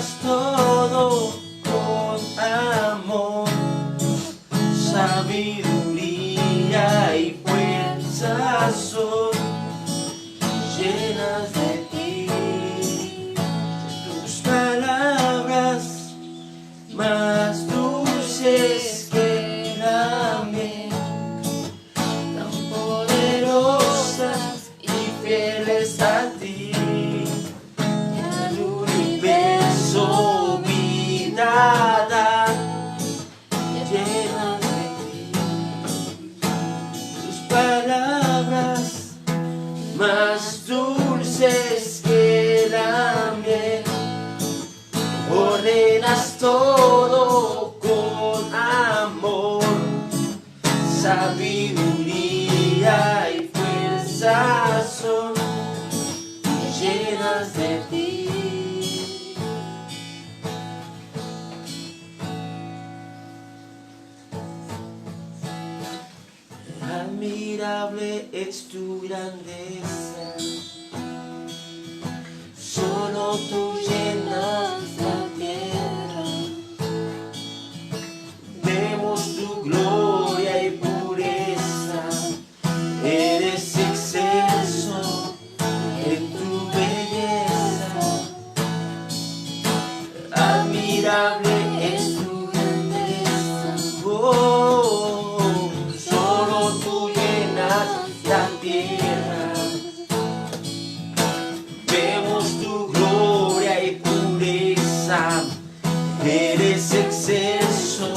llenas todo con amor, sabiduría y fuerza son llenas de ti. Tus palabras más dulces que la miel, tan poderosas y fieles a ti. El universo vida da, llenas de ti. Tus palabras más dulces que la miel, ordenas todo con amor, sabiduría y fuerza son llenas de ti. Admirable es tu grandeza, solo tú llenas la tierra. Vemos tu gloria y pureza, eres excelso en tu belleza. Admirable es tu grandeza, oh, solo tú llenas la tierra. Vemos tu gloria y pureza, eres excelso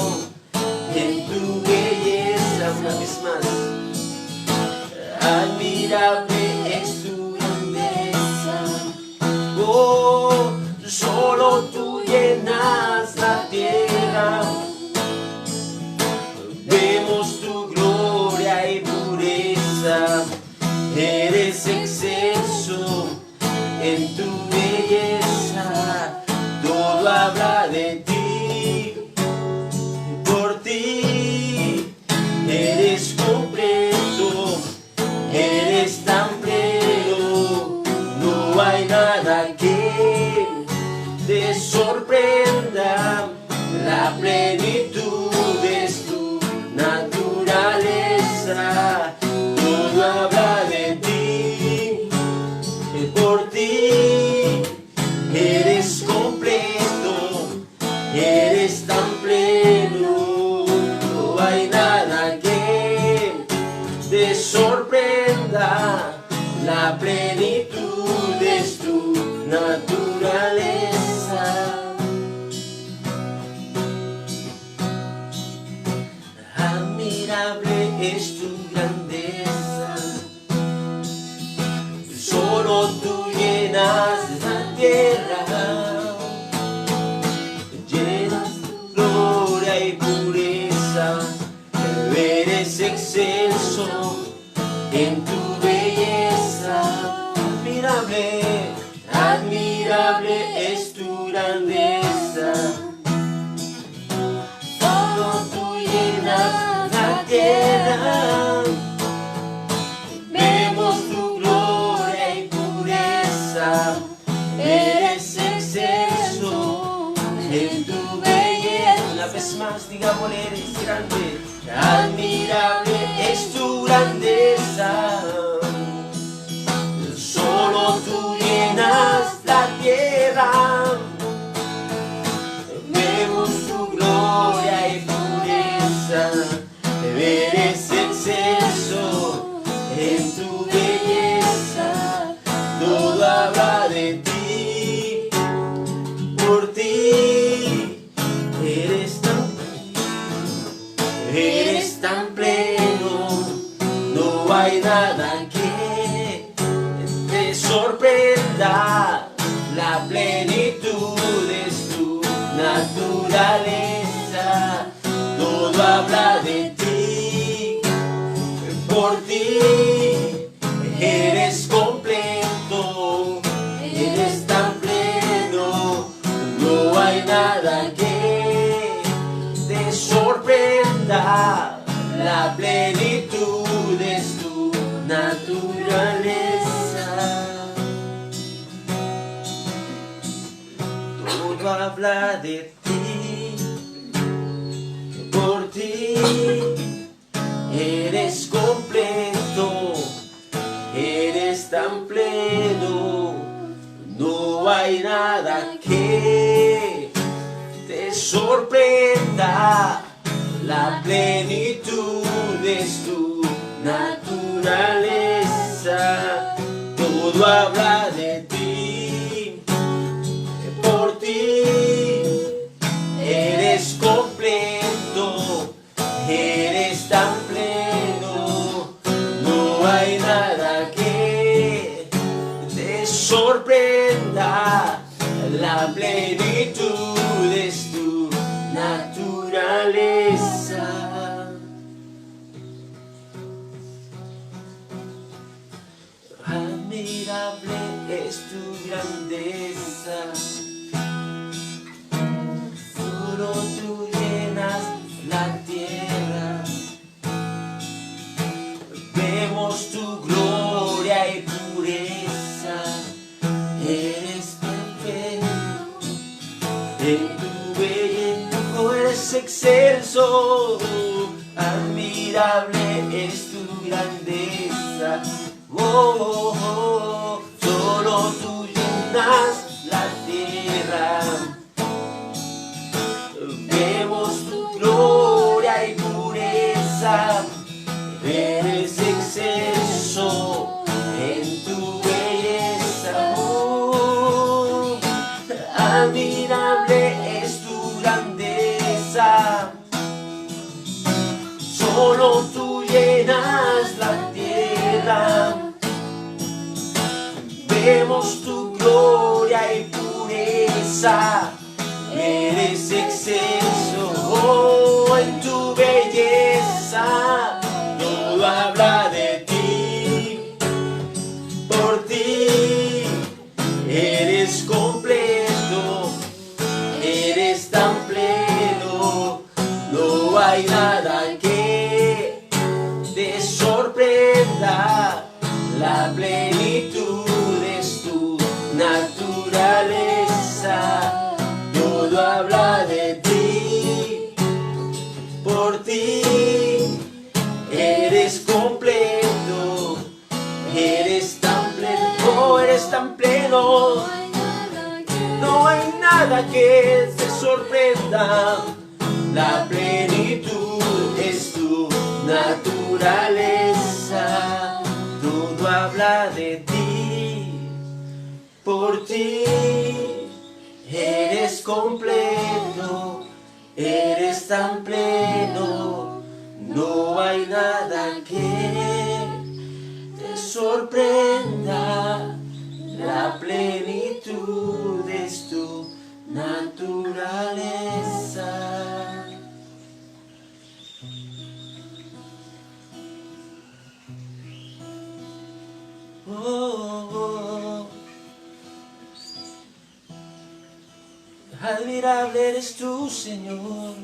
en tu belleza. Una vez más, admirable es tu grandeza, oh, solo tú llenas la tierra. Vemos tu gloria y pureza, eres excelso en tu belleza. Todo habla de ti, por ti eres completo, eres tan pleno. No hay nada que te sorprenda, la plenitud es tu naturaleza. Todo habla de ti, por ti eres completo, eres tan pleno. No hay nada que te sorprenda, la plenitud es tu naturaleza. Admirable es tu grandeza, solo tú llenas la tierra. Llenas tu gloria y pureza, eres excelso en tu belleza. Admirable, admirable es tu grandeza, solo tú llenas la tierra. Vemos tu gloria y pureza, eres excelso en tu belleza. Una vez más, digámosle, eres grande. Admirable es tu grandeza, solo tú llenas la tierra. Vemos tu gloria y pureza, eres excelso en tu belleza. Todo habla de ti, por ti eres tan pleno. No hay nada que te sorprenda, la plenitud es tu naturaleza. Todo habla de ti, por ti eres completo, eres tan pleno. No hay nada que te sorprenda, la plenitud es tu naturaleza. todo habla de ti, por ti eres completo, eres tan pleno, no hay nada que te sorprenda, la plenitud es tu naturaleza, todo habla de ti, por ti eres completo, eres tan pleno, no hay nada que te sorprenda, la plenitud es tu naturaleza. Admirable es tu grandeza, solo tú llenas la tierra, vemos tu gloria y pureza, eres perfecto, en tu belleza eres excelso, admirable es tu grandeza. Oh, oh, oh, solo tú llenas la tierra, vemos tu gloria y pureza, eres excelso en tu belleza. Oh, admirable es tu grandeza, solo tú llenas la tierra, vemos tu gloria y pureza, eres excelso, oh, en tu belleza, todo habla de ti, por ti eres completo, eres tan pleno, no hay nada que te sorprenda, la plenitud es tu naturaleza, todo habla de ti, por ti eres completo, eres tan pleno, oh, eres tan pleno, no hay nada que te sorprenda, la plenitud es tu naturaleza, todo habla de ti, por ti eres completo, eres tan pleno, no hay nada que te sorprenda, la plenitud es tu naturaleza. Oh, oh. Admirable eres tú, Señor.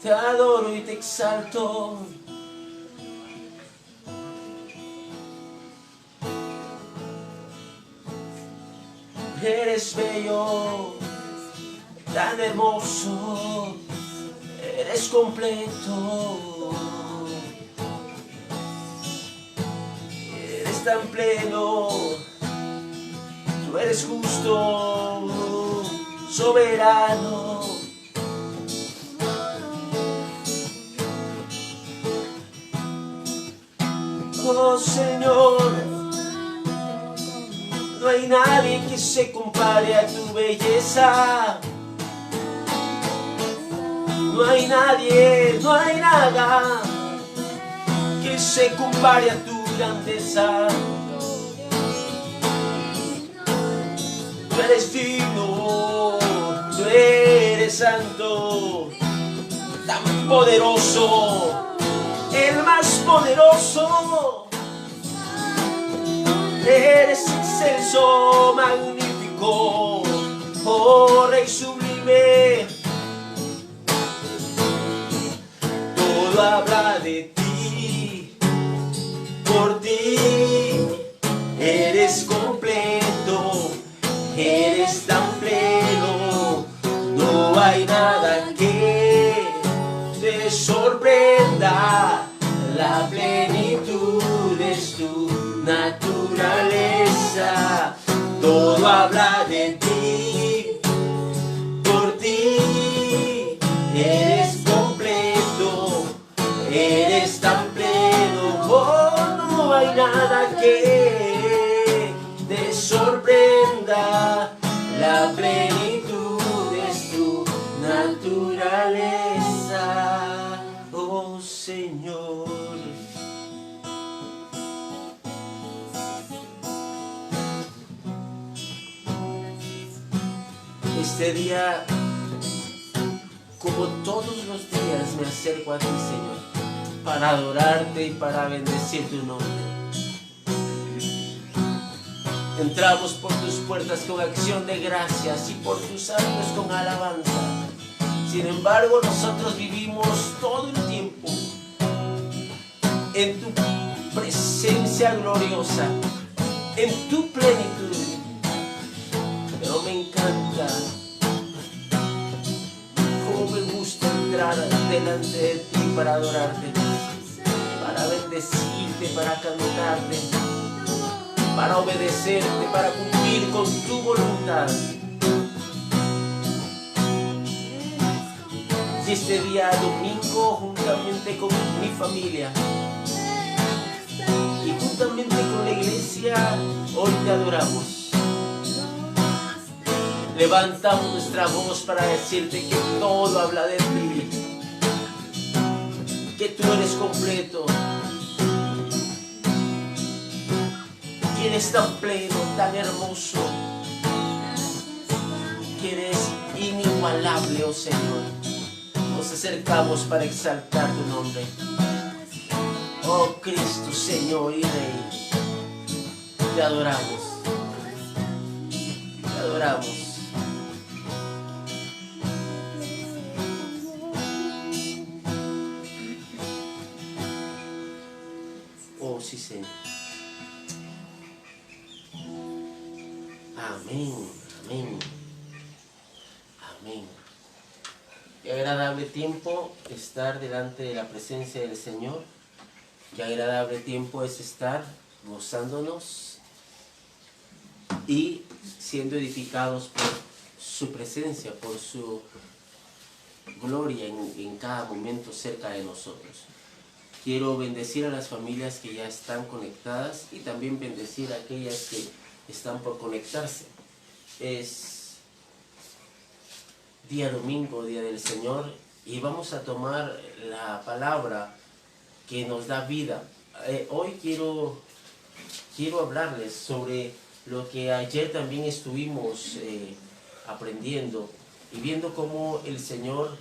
Te adoro y te exalto. Eres bello, tan hermoso, eres completo, eres tan pleno, tú eres justo, soberano. Oh Señor, no hay nadie que se compare a tu belleza. No hay nadie, no hay nada que se compare a tu grandeza. Tú eres digno, tú eres santo, tan poderoso, el más poderoso. Eres excelso, magnífico, oh Rey sublime. Todo habla de ti, por ti tu naturaleza. Todo habla de ti, por ti eres completo, eres tan pleno. Oh, no hay nada que te sorprenda, la plenitud es tu naturaleza, oh Señor. Este día, como todos los días, me acerco a ti, Señor, para adorarte y para bendecir tu nombre. Entramos por tus puertas con acción de gracias y por tus atrios con alabanza. Sin embargo, nosotros vivimos todo el tiempo en tu presencia gloriosa, en tu plenitud. Pero me encanta cómo me gusta entrar delante de ti para adorarte, para bendecirte, para cantarte, para obedecerte, para cumplir con tu voluntad. Y este día domingo, juntamente con mi familia y juntamente con la iglesia, hoy te adoramos. Levantamos nuestra voz para decirte que todo habla de ti, que tú eres completo, que eres tan pleno, tan hermoso, que eres inigualable, oh Señor. Nos acercamos para exaltar tu nombre, oh Cristo, Señor y Rey. Te adoramos, te adoramos. Oh, sí, Señor. Amén, amén, amén. Qué agradable tiempo estar delante de la presencia del Señor. Qué agradable tiempo es estar gozándonos y siendo edificados por su presencia, por su gloria en cada momento cerca de nosotros. Quiero bendecir a las familias que ya están conectadas y también bendecir a aquellas que están por conectarse. Es día domingo, día del Señor, y vamos a tomar la palabra que nos da vida. Hoy quiero hablarles sobre lo que ayer también estuvimos aprendiendo y viendo cómo el Señor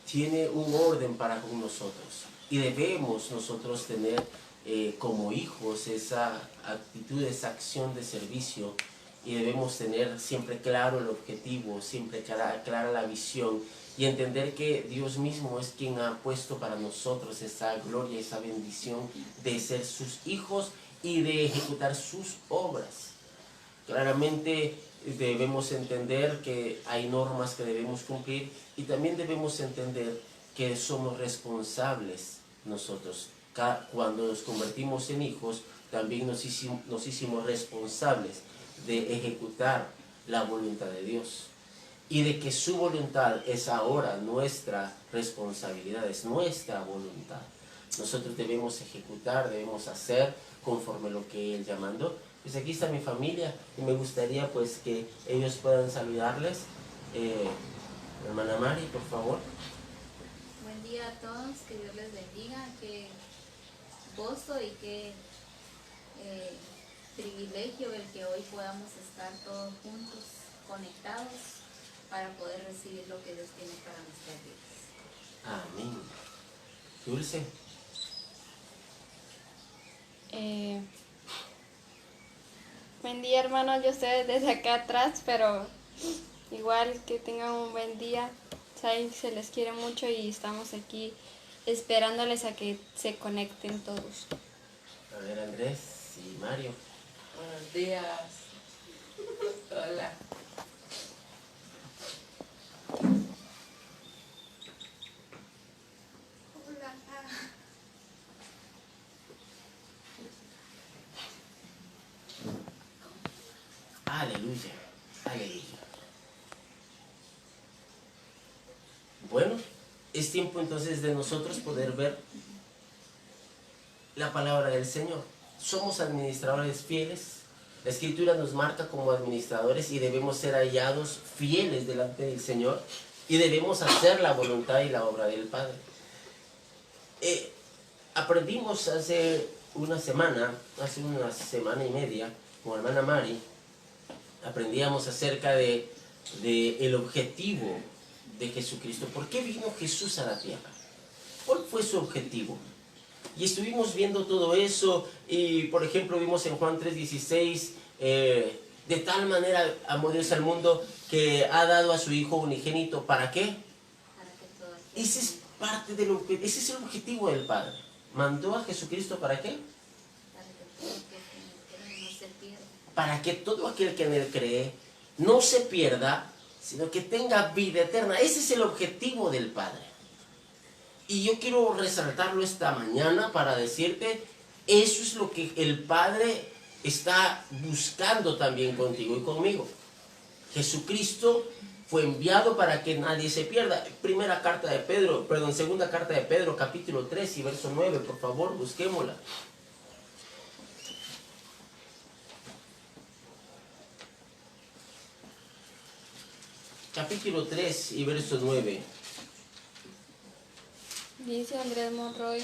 tiene un orden para con nosotros, y debemos nosotros tener como hijos esa actitud, esa acción de servicio, y debemos tener siempre claro el objetivo, siempre clara la visión, y entender que Dios mismo es quien ha puesto para nosotros esa gloria, esa bendición de ser sus hijos y de ejecutar sus obras. Claramente debemos entender que hay normas que debemos cumplir, y también debemos entender que somos responsables nosotros. Cuando nos convertimos en hijos, también nos hicimos responsables de ejecutar la voluntad de Dios, y de que su voluntad es ahora nuestra responsabilidad, es nuestra voluntad. Nosotros debemos ejecutar, debemos hacer conforme lo que Él ya mandó. Pues aquí está mi familia y me gustaría pues que ellos puedan saludarles. Hermana Mari, por favor. Buen día a todos, que Dios les bendiga, qué gozo y qué privilegio el que hoy podamos estar todos juntos, conectados, para poder recibir lo que Dios tiene para nuestras vidas. Amén. Dulce. Buen día, hermanos. Yo estoy desde acá atrás, pero igual que tengan un buen día. Saben que se les quiere mucho y estamos aquí esperándoles a que se conecten todos. A ver, Andrés y Mario. Buenos días. Hola. Hola. Aleluya, aleluya. Bueno, es tiempo entonces de nosotros poder ver la palabra del Señor. Somos administradores fieles. La Escritura nos marca como administradores y debemos ser hallados fieles delante del Señor y debemos hacer la voluntad y la obra del Padre. Aprendimos hace una semana y media, con hermana Mari, aprendíamos acerca de el objetivo de Jesucristo. ¿Por qué vino Jesús a la tierra? ¿Cuál fue su objetivo? Y estuvimos viendo todo eso y, por ejemplo, vimos en Juan 3:16, de tal manera amó Dios al mundo que ha dado a su Hijo unigénito. ¿Para qué? Para que todo Ese es parte ese es el objetivo del Padre. ¿Mandó a Jesucristo para qué? para que todo aquel que en él cree Para que todo aquel que en Él cree no no se pierda, se pierda, sino que tenga vida eterna. Ese es el objetivo del Padre. Y yo quiero resaltarlo esta mañana para decirte, eso es lo que el Padre está buscando también contigo y conmigo. Jesucristo fue enviado para que nadie se pierda. Segunda carta de Pedro, capítulo 3 y verso 9, por favor, busquémosla. Capítulo 3 y verso 9. Dice Andrés Monroy,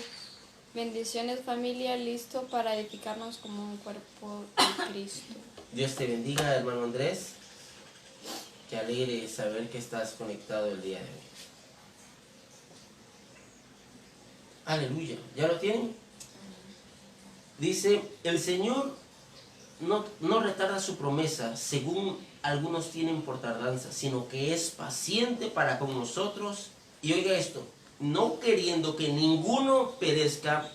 bendiciones familia, listo para edificarnos como un cuerpo de Cristo. Dios te bendiga, hermano Andrés. Qué alegre saber que estás conectado el día de hoy. Aleluya. ¿Ya lo tienen? Dice, el Señor no retarda su promesa, según algunos tienen por tardanza, sino que es paciente para con nosotros. Y oiga esto, no queriendo que ninguno perezca,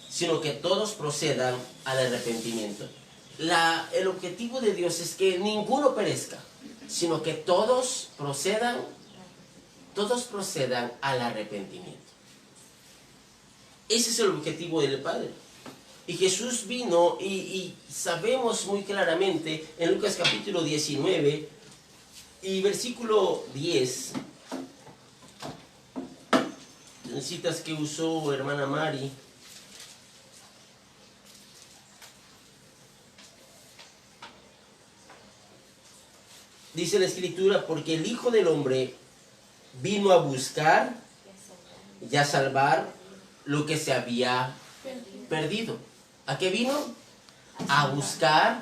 sino que todos procedan al arrepentimiento. El objetivo de Dios es que ninguno perezca, sino que todos procedan al arrepentimiento. Ese es el objetivo del Padre. Y Jesús vino y sabemos muy claramente en Lucas capítulo 19 y versículo 10, citas que usó hermana Mari. Dice la Escritura, porque el Hijo del Hombre vino a buscar y a salvar lo que se había perdido. ¿A qué vino? A buscar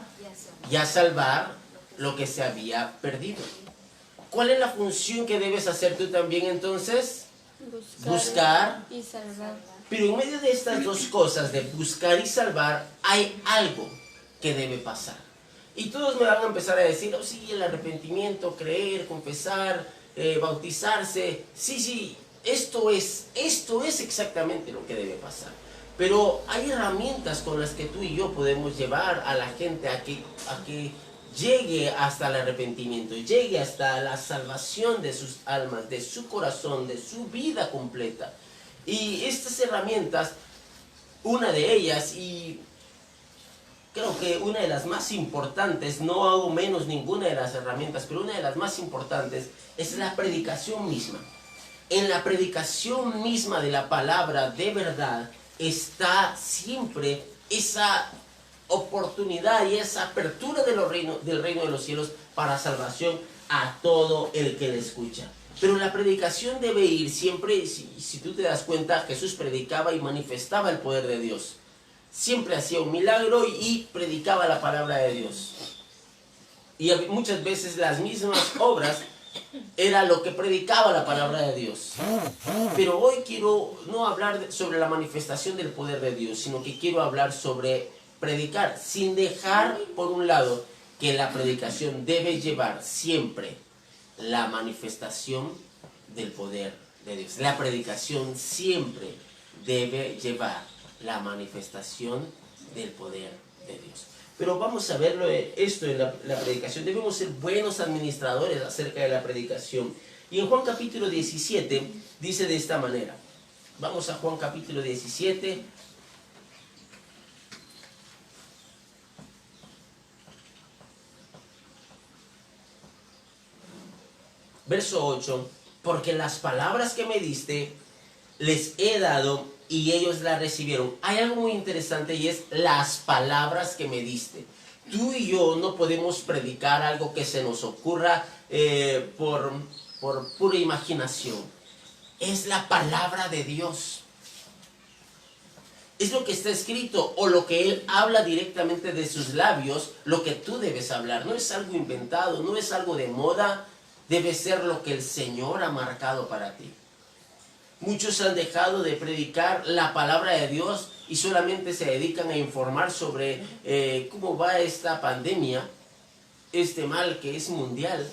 y a salvar lo que se había perdido. ¿Cuál es la función que debes hacer tú también entonces? Buscar y salvar. Pero en medio de estas dos cosas, de buscar y salvar, hay algo que debe pasar. Y todos me van a empezar a decir, oh sí, el arrepentimiento, creer, confesar, bautizarse. Sí, esto es exactamente lo que debe pasar. Pero hay herramientas con las que tú y yo podemos llevar a la gente a que llegue hasta el arrepentimiento, llegue hasta la salvación de sus almas, de su corazón, de su vida completa. Y estas herramientas, una de ellas, y creo que una de las más importantes, no hago menos ninguna de las herramientas, pero una de las más importantes es la predicación misma. En la predicación misma de la palabra de verdad está siempre esa oportunidad y esa apertura del reino de los cielos para salvación a todo el que le escucha. Pero la predicación debe ir siempre, si tú te das cuenta, Jesús predicaba y manifestaba el poder de Dios. Siempre hacía un milagro y predicaba la palabra de Dios. Y muchas veces las mismas obras era lo que predicaba la palabra de Dios. Pero hoy quiero no hablar sobre la manifestación del poder de Dios, sino que quiero hablar sobre predicar, sin dejar por un lado que la predicación debe llevar siempre la manifestación del poder de Dios. La predicación siempre debe llevar la manifestación del poder de Dios. Pero vamos a verlo esto en la predicación. Debemos ser buenos administradores acerca de la predicación. Y en Juan capítulo 17 dice de esta manera. Vamos a Juan capítulo 17. Verso 8, porque las palabras que me diste les he dado y ellos las recibieron. Hay algo muy interesante y es las palabras que me diste. Tú y yo no podemos predicar algo que se nos ocurra por pura imaginación. Es la palabra de Dios. Es lo que está escrito o lo que Él habla directamente de sus labios, lo que tú debes hablar. No es algo inventado, no es algo de moda, debe ser lo que el Señor ha marcado para ti. Muchos han dejado de predicar la palabra de Dios y solamente se dedican a informar sobre cómo va esta pandemia, este mal que es mundial.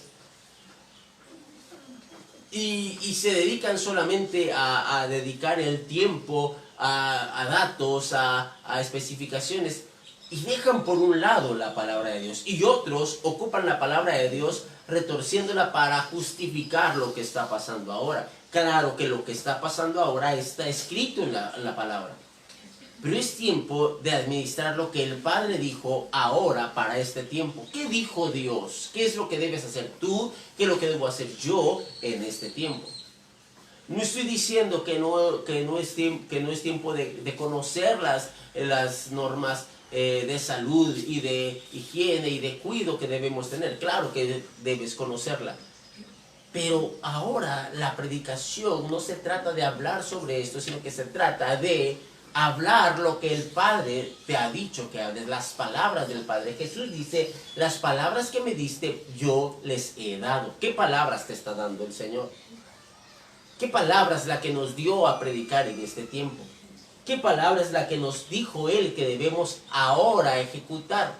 Y se dedican solamente a dedicar el tiempo a datos, a especificaciones, y dejan por un lado la palabra de Dios. Y otros ocupan la palabra de Dios retorciéndola para justificar lo que está pasando ahora. Claro que lo que está pasando ahora está escrito en la palabra. Pero es tiempo de administrar lo que el Padre dijo ahora para este tiempo. ¿Qué dijo Dios? ¿Qué es lo que debes hacer tú? ¿Qué es lo que debo hacer yo en este tiempo? No estoy diciendo que no es tiempo de conocer las normas de salud y de higiene y de cuidado que debemos tener. Claro que debes conocerla. Pero ahora la predicación no se trata de hablar sobre esto, sino que se trata de hablar lo que el Padre te ha dicho que hables, las palabras del Padre. Jesús dice, las palabras que me diste, yo les he dado. ¿Qué palabras te está dando el Señor? ¿Qué palabra es la que nos dio a predicar en este tiempo? ¿Qué palabra es la que nos dijo Él que debemos ahora ejecutar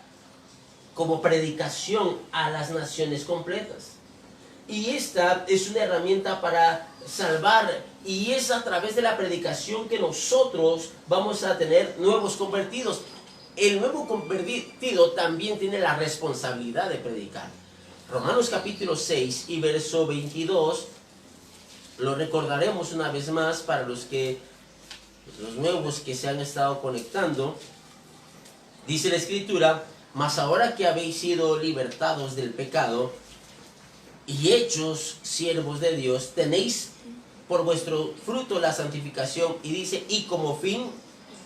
como predicación a las naciones completas? Y esta es una herramienta para salvar, y es a través de la predicación que nosotros vamos a tener nuevos convertidos. El nuevo convertido también tiene la responsabilidad de predicar. Romanos capítulo 6 y verso 22, lo recordaremos una vez más para los nuevos que se han estado conectando. Dice la Escritura, mas ahora que habéis sido libertados del pecado y hechos siervos de Dios, tenéis por vuestro fruto la santificación, y dice, y como fin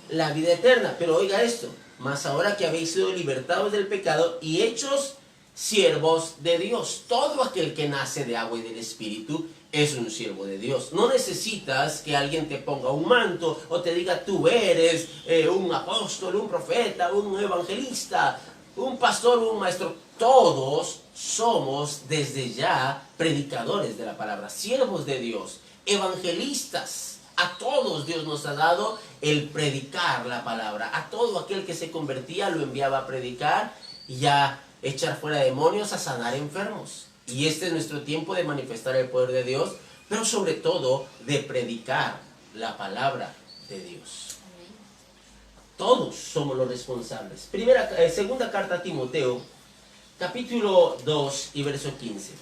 la vida eterna. Pero oiga esto, mas ahora que habéis sido libertados del pecado y hechos siervos de Dios. Todo aquel que nace de agua y del Espíritu es un siervo de Dios. No necesitas que alguien te ponga un manto o te diga tú eres un apóstol, un profeta, un evangelista, un pastor, un maestro. Todos somos desde ya predicadores de la palabra, siervos de Dios, evangelistas. A todos Dios nos ha dado el predicar la palabra. A todo aquel que se convertía lo enviaba a predicar y a echar fuera demonios, a sanar enfermos. Y este es nuestro tiempo de manifestar el poder de Dios, pero sobre todo de predicar la palabra de Dios. Todos somos los responsables. Segunda carta a Timoteo, capítulo 2 y verso 15.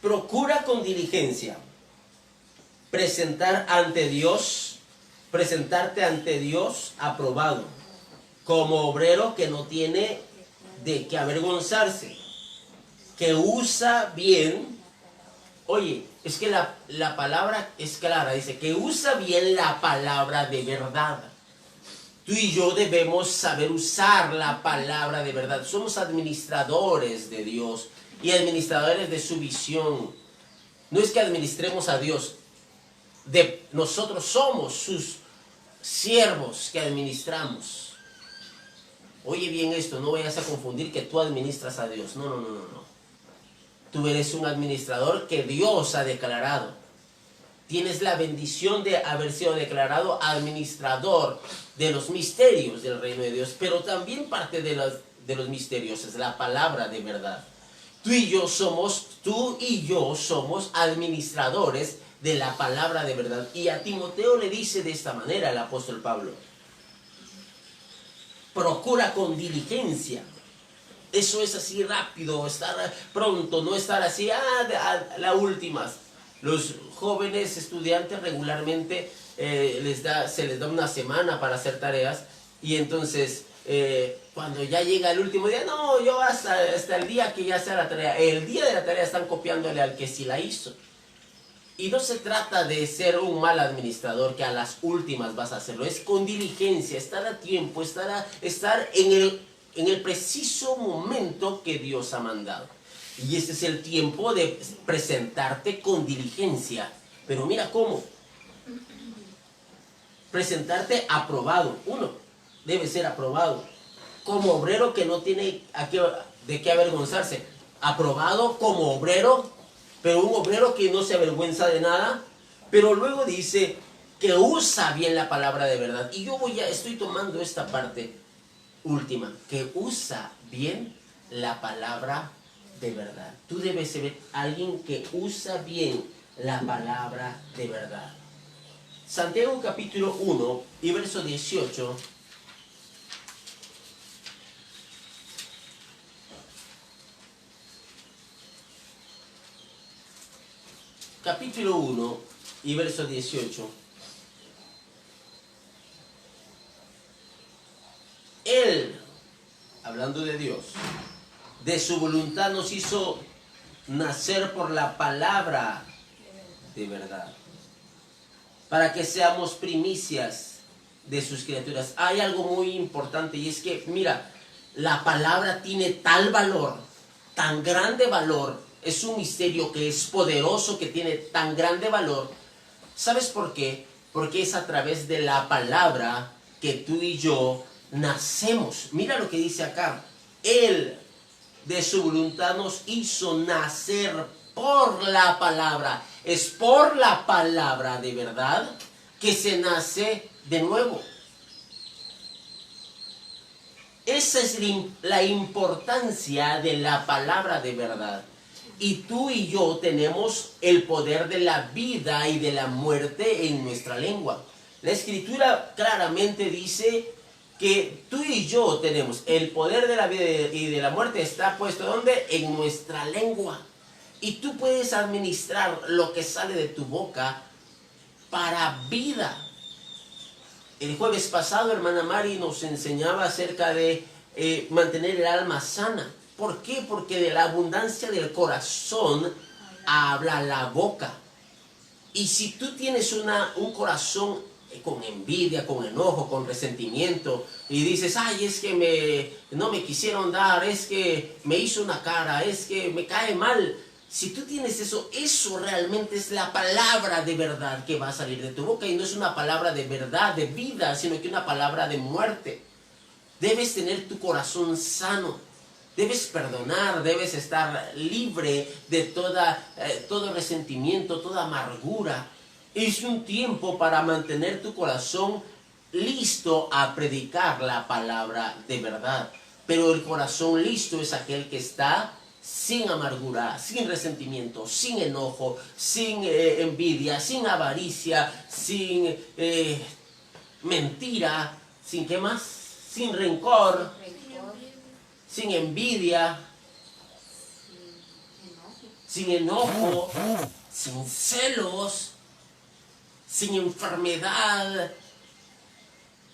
Procura con diligencia presentarte ante Dios aprobado, como obrero que no tiene de qué avergonzarse, que usa bien. Oye, es que la palabra es clara, dice que usa bien la palabra de verdad. Tú y yo debemos saber usar la palabra de verdad. Somos administradores de Dios y administradores de su visión. No es que administremos a Dios. Nosotros somos sus siervos que administramos. Oye bien esto, no vayas a confundir que tú administras a Dios. No. Tú eres un administrador que Dios ha declarado. Tienes la bendición de haber sido declarado administrador de los misterios del reino de Dios, pero también parte de los misterios es la palabra de verdad. Tú y yo somos administradores de la palabra de verdad. Y a Timoteo le dice de esta manera el apóstol Pablo: procura con diligencia. Eso es así rápido, estar pronto, no estar así a la última. Los jóvenes estudiantes regularmente se les da una semana para hacer tareas, y entonces cuando ya llega el último día, no, yo hasta el día que ya sea la tarea, el día de la tarea están copiándole al que sí la hizo. Y no se trata de ser un mal administrador que a las últimas vas a hacerlo, es con diligencia, estar a tiempo, estar en el preciso momento que Dios ha mandado. Y este es el tiempo de presentarte con diligencia. Pero mira cómo. Presentarte aprobado. Uno, debe ser aprobado. Como obrero que no tiene de qué avergonzarse. Aprobado como obrero, pero un obrero que no se avergüenza de nada. Pero luego dice que usa bien la palabra de verdad. Y yo estoy tomando esta parte última, que usa bien la palabra de verdad. Tú debes ser alguien que usa bien la palabra de verdad. Santiago capítulo 1 y verso 18. Capítulo 1 y verso 18. Él, hablando de Dios, de su voluntad nos hizo nacer por la palabra de verdad, para que seamos primicias de sus criaturas. Hay algo muy importante, y es que, mira, la palabra tiene tal valor, tan grande valor, es un misterio que es poderoso, que tiene tan grande valor. ¿Sabes por qué? Porque es a través de la palabra que tú y yo nacemos. Mira lo que dice acá. Él de su voluntad nos hizo nacer por la palabra. Es por la palabra de verdad que se nace de nuevo. Esa es la importancia de la palabra de verdad. Y tú y yo tenemos el poder de la vida y de la muerte en nuestra lengua. La Escritura claramente dice que tú y yo tenemos el poder de la vida y de la muerte. Está puesto ¿dónde? En nuestra lengua. Y tú puedes administrar lo que sale de tu boca para vida. El jueves pasado, hermana Mari nos enseñaba acerca de mantener el alma sana. ¿Por qué? Porque de la abundancia del corazón habla la boca. Y si tú tienes un corazón con envidia, con enojo, con resentimiento, y dices, ay, es que no me quisieron dar, es que me hizo una cara, es que me cae mal. Si tú tienes eso realmente es la palabra de verdad que va a salir de tu boca, y no es una palabra de verdad, de vida, sino que una palabra de muerte. Debes tener tu corazón sano. Debes perdonar, debes estar libre de todo resentimiento, toda amargura. Es un tiempo para mantener tu corazón listo a predicar la palabra de verdad. Pero el corazón listo es aquel que está sin amargura, sin resentimiento, sin enojo, sin envidia, sin avaricia, sin mentira, sin ¿qué más? Sin rencor, sin envidia, sin enojo, sin celos, sin enfermedad,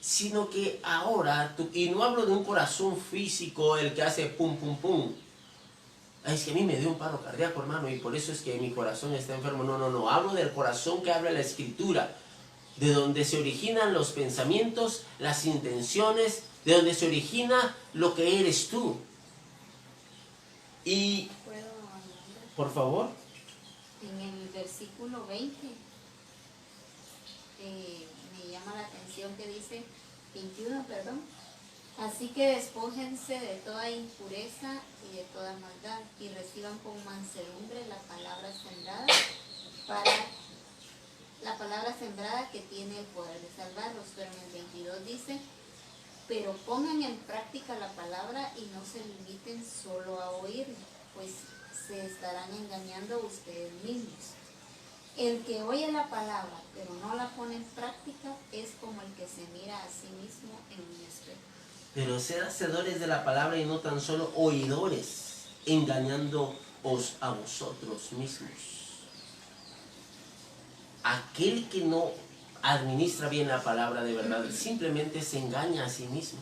sino que ahora, y no hablo de un corazón físico, el que hace pum, pum, pum. Ay, es que a mí me dio un paro cardíaco, hermano, y por eso es que mi corazón está enfermo. No, hablo del corazón que habla la Escritura, de donde se originan los pensamientos, las intenciones, de donde se origina lo que eres tú. Y, por favor. En el versículo 20, me llama la atención que dice, 21, perdón. Así que despójense de toda impureza y de toda maldad, y reciban con mansedumbre la palabra sembrada que tiene el poder de salvarlos. Pero en el 22 dice, pero pongan en práctica la palabra y no se limiten solo a oír, pues se estarán engañando ustedes mismos. El que oye la palabra pero no la pone en práctica es como el que se mira a sí mismo en un espejo. Pero ser hacedores de la palabra y no tan solo oidores, engañándoos a vosotros mismos. aquel que no administra bien la palabra de verdad simplemente se engaña a sí mismo.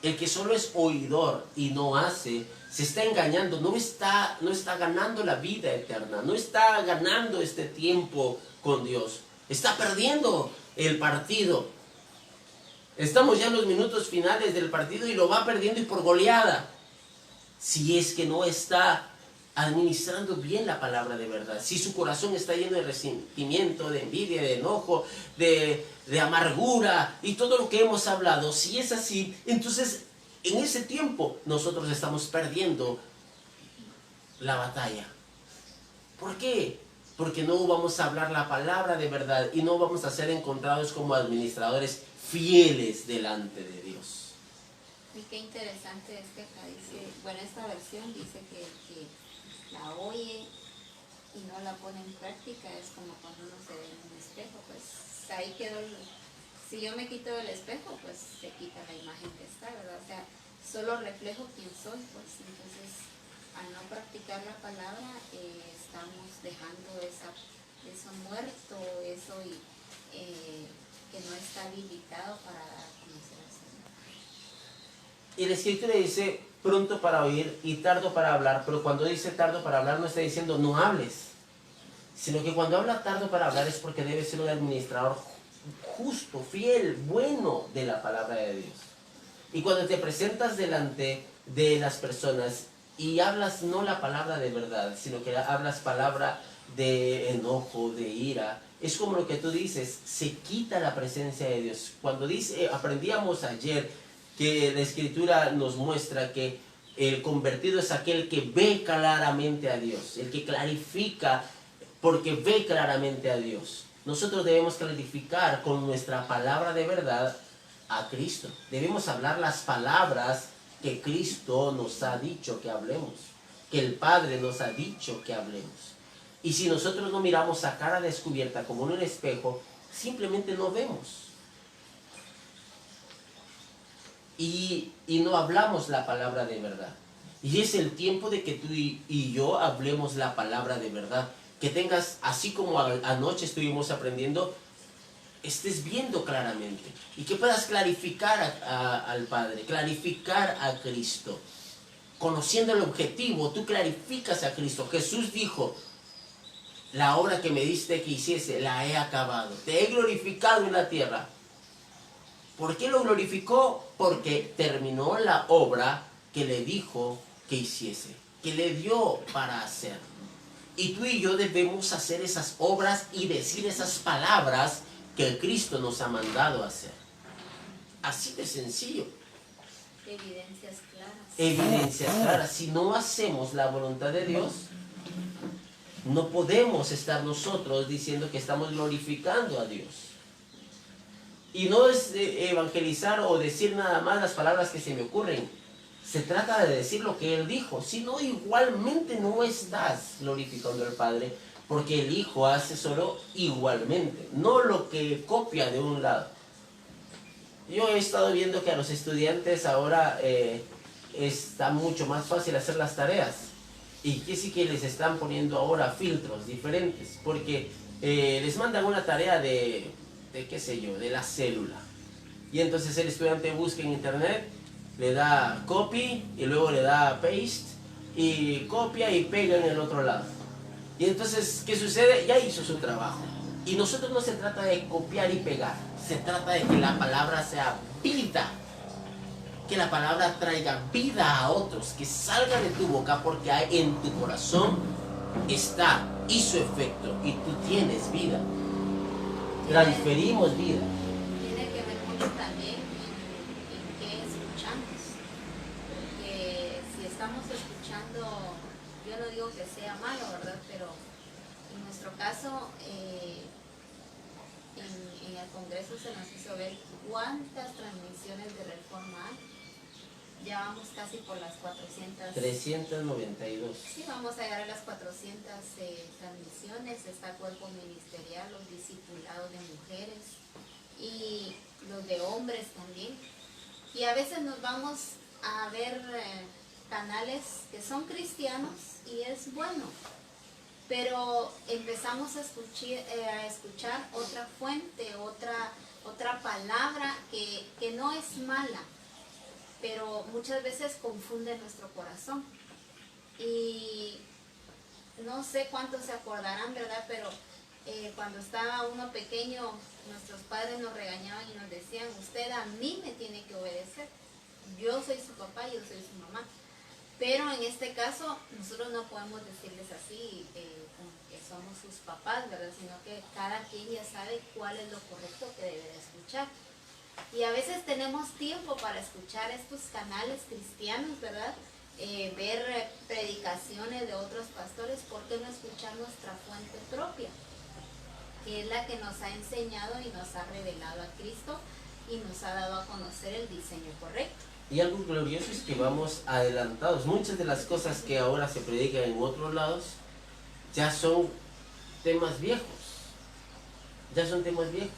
El que solo es oidor y no hace, se está engañando, no está ganando la vida eterna, no está ganando este tiempo con Dios, está perdiendo el partido. Estamos ya en los minutos finales del partido y lo va perdiendo y por goleada. Si es que no está administrando bien la palabra de verdad, si su corazón está lleno de resentimiento, de envidia, de enojo, de amargura y todo lo que hemos hablado, si es así, entonces en ese tiempo nosotros estamos perdiendo la batalla. ¿Por qué? Porque no vamos a hablar la palabra de verdad y no vamos a ser encontrados como administradores fieles delante de Dios. Y qué interesante es que acá dice, bueno, esta versión dice que la oye y no la pone en práctica, es como cuando uno se ve en un espejo, pues ahí quedó, si yo me quito del espejo, pues se quita la imagen que está, ¿verdad? O sea, solo reflejo quién soy, pues entonces al no practicar la palabra estamos dejando eso muerto, eso que no está habilitado para dar a conocer al Señor. Y la Escritura dice pronto para oír y tardo para hablar, pero cuando dice tardo para hablar no está diciendo no hables, sino que cuando habla tardo para hablar es porque debe ser un administrador justo, fiel, bueno de la palabra de Dios. Y cuando te presentas delante de las personas y hablas no la palabra de verdad, sino que hablas palabra de enojo, de ira, es como lo que tú dices, se quita la presencia de Dios. Cuando aprendíamos ayer que la Escritura nos muestra que el convertido es aquel que ve claramente a Dios, el que clarifica porque ve claramente a Dios. Nosotros debemos clarificar con nuestra palabra de verdad a Cristo. Debemos hablar las palabras que Cristo nos ha dicho que hablemos, que el Padre nos ha dicho que hablemos. Y si nosotros no miramos a cara descubierta como en un espejo, simplemente no vemos. Y no hablamos la palabra de verdad. Y es el tiempo de que tú y yo hablemos la palabra de verdad. Que tengas, así como anoche estuvimos aprendiendo, estés viendo claramente. Y que puedas clarificar al Padre, clarificar a Cristo. Conociendo el objetivo, tú clarificas a Cristo. Jesús dijo, la obra que me diste que hiciese, la he acabado. Te he glorificado en la tierra. ¿Por qué lo glorificó? Porque terminó la obra que le dijo que hiciese, que le dio para hacer. Y tú y yo debemos hacer esas obras y decir esas palabras que Cristo nos ha mandado a hacer. Así de sencillo. Evidencias claras. Evidencias claras. Si no hacemos la voluntad de Dios, no podemos estar nosotros diciendo que estamos glorificando a Dios. Y no es evangelizar o decir nada más las palabras que se me ocurren. Se trata de decir lo que Él dijo. Si no, igualmente no estás glorificando al Padre, porque el Hijo hace solo igualmente, no lo que copia de un lado. Yo he estado viendo que a los estudiantes ahora está mucho más fácil hacer las tareas. Y que sí que les están poniendo ahora filtros diferentes, porque les mandan una tarea de qué sé yo, de la célula. Y entonces el estudiante busca en internet, le da copy y luego le da paste y copia y pega en el otro lado. Y entonces, ¿qué sucede? Ya hizo su trabajo. Y nosotros no se trata de copiar y pegar, se trata de que la palabra sea vida, que la palabra traiga vida a otros, que salga de tu boca porque en tu corazón está, hizo efecto y tú tienes vida. Transferimos vida. Tiene que ver mucho también en qué escuchamos. Porque si estamos escuchando, yo no digo que sea malo, ¿verdad? Pero en nuestro caso, en el Congreso se nos hizo ver cuántas transmisiones de Reforma hay. Ya vamos casi por las 400. 392. Sí, vamos a llegar a las 400 transmisiones. Está Cuerpo Ministerial, los discipulados de mujeres y los de hombres también. Y a veces nos vamos a ver canales que son cristianos y es bueno. pero empezamos a escuchar otra fuente, otra palabra que no es mala, pero muchas veces confunde nuestro corazón. Y no sé cuántos se acordarán, ¿verdad? Pero cuando estaba uno pequeño, nuestros padres nos regañaban y nos decían, usted a mí me tiene que obedecer. Yo soy su papá, yo soy su mamá. Pero en este caso, nosotros no podemos decirles así, que somos sus papás, ¿verdad? Sino que cada quien ya sabe cuál es lo correcto que debe de escuchar. Y a veces tenemos tiempo para escuchar estos canales cristianos, ¿verdad? Ver predicaciones de otros pastores. ¿Por qué no escuchar nuestra fuente propia? Que es la que nos ha enseñado y nos ha revelado a Cristo y nos ha dado a conocer el diseño correcto. Y algo glorioso es que vamos adelantados. Muchas de las cosas que ahora se predican en otros lados ya son temas viejos. Ya son temas viejos.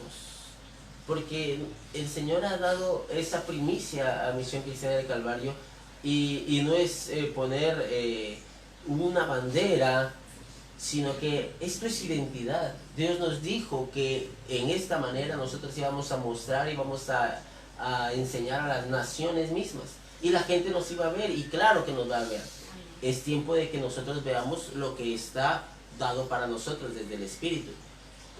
Porque el Señor ha dado esa primicia a Misión Cristiana del Calvario y no es poner una bandera, sino que esto es identidad. Dios nos dijo que en esta manera nosotros íbamos a mostrar y vamos a enseñar a las naciones mismas. Y la gente nos iba a ver, y claro que nos va a ver. Es tiempo de que nosotros veamos lo que está dado para nosotros desde el Espíritu.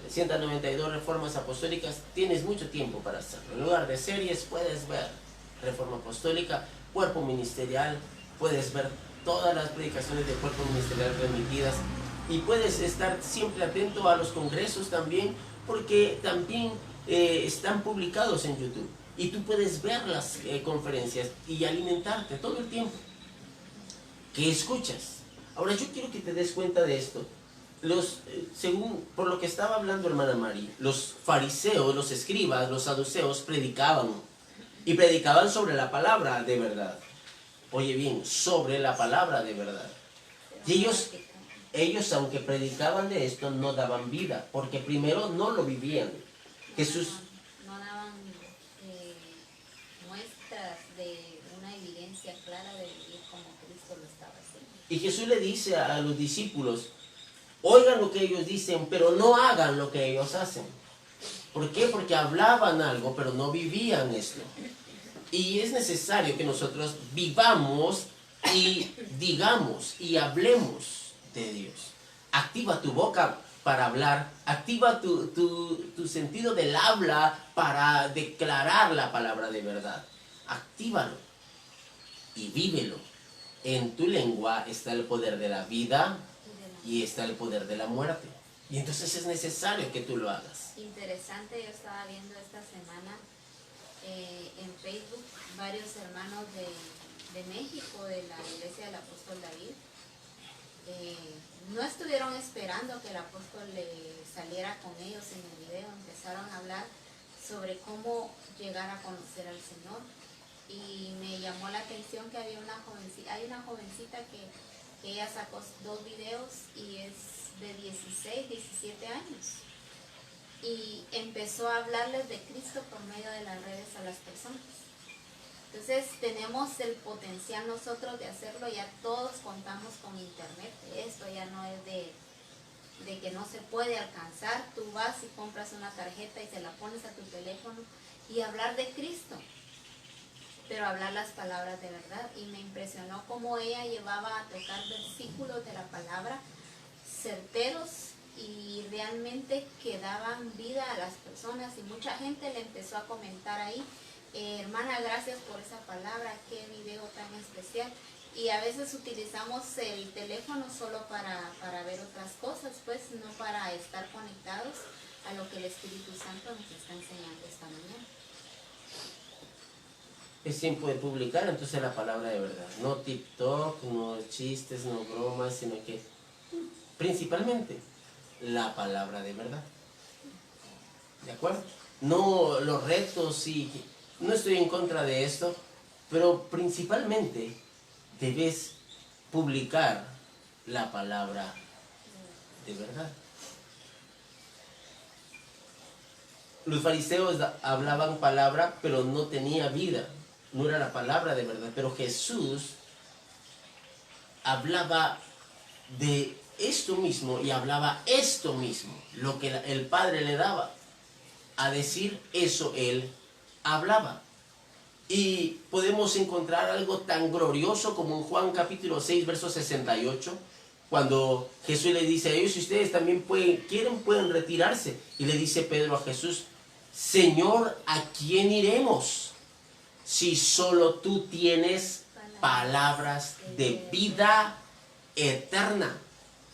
392 reformas apostólicas, tienes mucho tiempo para hacerlo. En lugar de series, puedes ver Reforma Apostólica, Cuerpo Ministerial, puedes ver todas las predicaciones del Cuerpo Ministerial transmitidas, y puedes estar siempre atento a los congresos también, porque también están publicados en YouTube. Y tú puedes ver las conferencias y alimentarte todo el tiempo. ¿Qué escuchas? Ahora yo quiero que te des cuenta de esto. Según por lo que estaba hablando hermana Mari, los fariseos, los escribas, los saduceos predicaban. Y predicaban sobre la palabra de verdad. Oye bien, sobre la palabra de verdad. Y ellos aunque predicaban de esto, no daban vida. Porque primero no lo vivían. Jesús... No daban muestras de una evidencia clara de vivir como Cristo lo estaba haciendo. Y Jesús le dice a los discípulos, oigan lo que ellos dicen, pero no hagan lo que ellos hacen. ¿Por qué? Porque hablaban algo, pero no vivían esto. Y es necesario que nosotros vivamos y digamos y hablemos de Dios. Activa tu boca para hablar, activa tu sentido del habla para declarar la palabra de verdad. Actívalo y vívelo. En tu lengua está el poder de la vida y está el poder de la muerte. Y entonces es necesario que tú lo hagas. Interesante, yo estaba viendo esta semana en Facebook varios hermanos de México, de la iglesia del apóstol David. No estuvieron esperando que el apóstol le saliera con ellos en el video. Empezaron a hablar sobre cómo llegar a conocer al Señor. Y me llamó la atención que hay una jovencita que ella sacó 2 videos y es de 16, 17 años. Y empezó a hablarles de Cristo por medio de las redes a las personas. Entonces tenemos el potencial nosotros de hacerlo, ya todos contamos con internet. Esto ya no es de que no se puede alcanzar. Tú vas y compras una tarjeta y se la pones a tu teléfono y hablar de Cristo, pero hablar las palabras de verdad. Y me impresionó cómo ella llevaba a tocar versículos de la palabra certeros y realmente que daban vida a las personas, y mucha gente le empezó a comentar ahí, hermana, gracias por esa palabra, qué video tan especial. Y a veces utilizamos el teléfono solo para ver otras cosas, pues no para estar conectados a lo que el Espíritu Santo nos está enseñando esta mañana. Es tiempo de publicar entonces la palabra de verdad. No TikTok, no chistes, no bromas, sino que principalmente la palabra de verdad. ¿De acuerdo? No los retos, y no estoy en contra de esto, pero principalmente debes publicar la palabra de verdad. Los fariseos hablaban palabra, pero no tenía vida. No era la palabra de verdad. Pero Jesús hablaba de esto mismo y hablaba esto mismo, lo que el Padre le daba. A decir eso él hablaba. Y podemos encontrar algo tan glorioso como en Juan capítulo 6, verso 68, cuando Jesús le dice a ellos, si ustedes también pueden retirarse. Y le dice Pedro a Jesús, Señor, ¿a quién iremos? Si solo tú tienes palabras de vida eterna.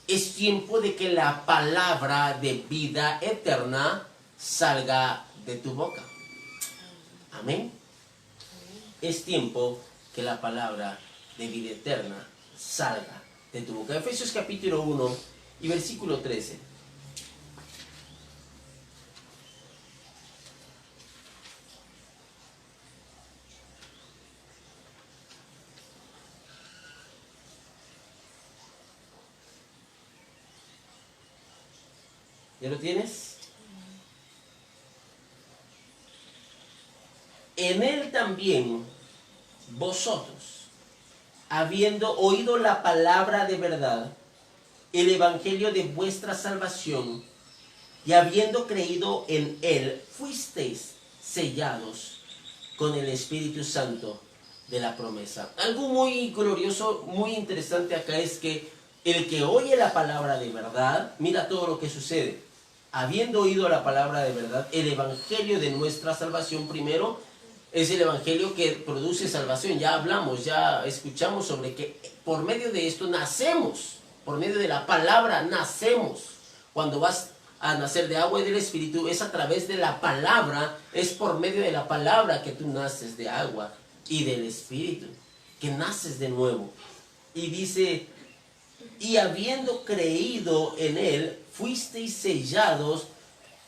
Es tiempo de que la palabra de vida eterna salga de tu boca. Amén. Es tiempo que la palabra de vida eterna salga de tu boca. Efesios capítulo 1 y versículo 13. ¿Ya lo tienes? En él también vosotros, habiendo oído la palabra de verdad, el evangelio de vuestra salvación, y habiendo creído en él, fuisteis sellados con el Espíritu Santo de la promesa. Algo muy glorioso, muy interesante acá es que el que oye la palabra de verdad, mira todo lo que sucede. Habiendo oído la palabra de verdad, el evangelio de nuestra salvación primero es el evangelio que produce salvación. Ya hablamos, ya escuchamos sobre que por medio de esto nacemos, por medio de la palabra nacemos. Cuando vas a nacer de agua y del Espíritu, es a través de la palabra, es por medio de la palabra que tú naces de agua y del Espíritu, que naces de nuevo. Y dice, y habiendo creído en él, fuisteis sellados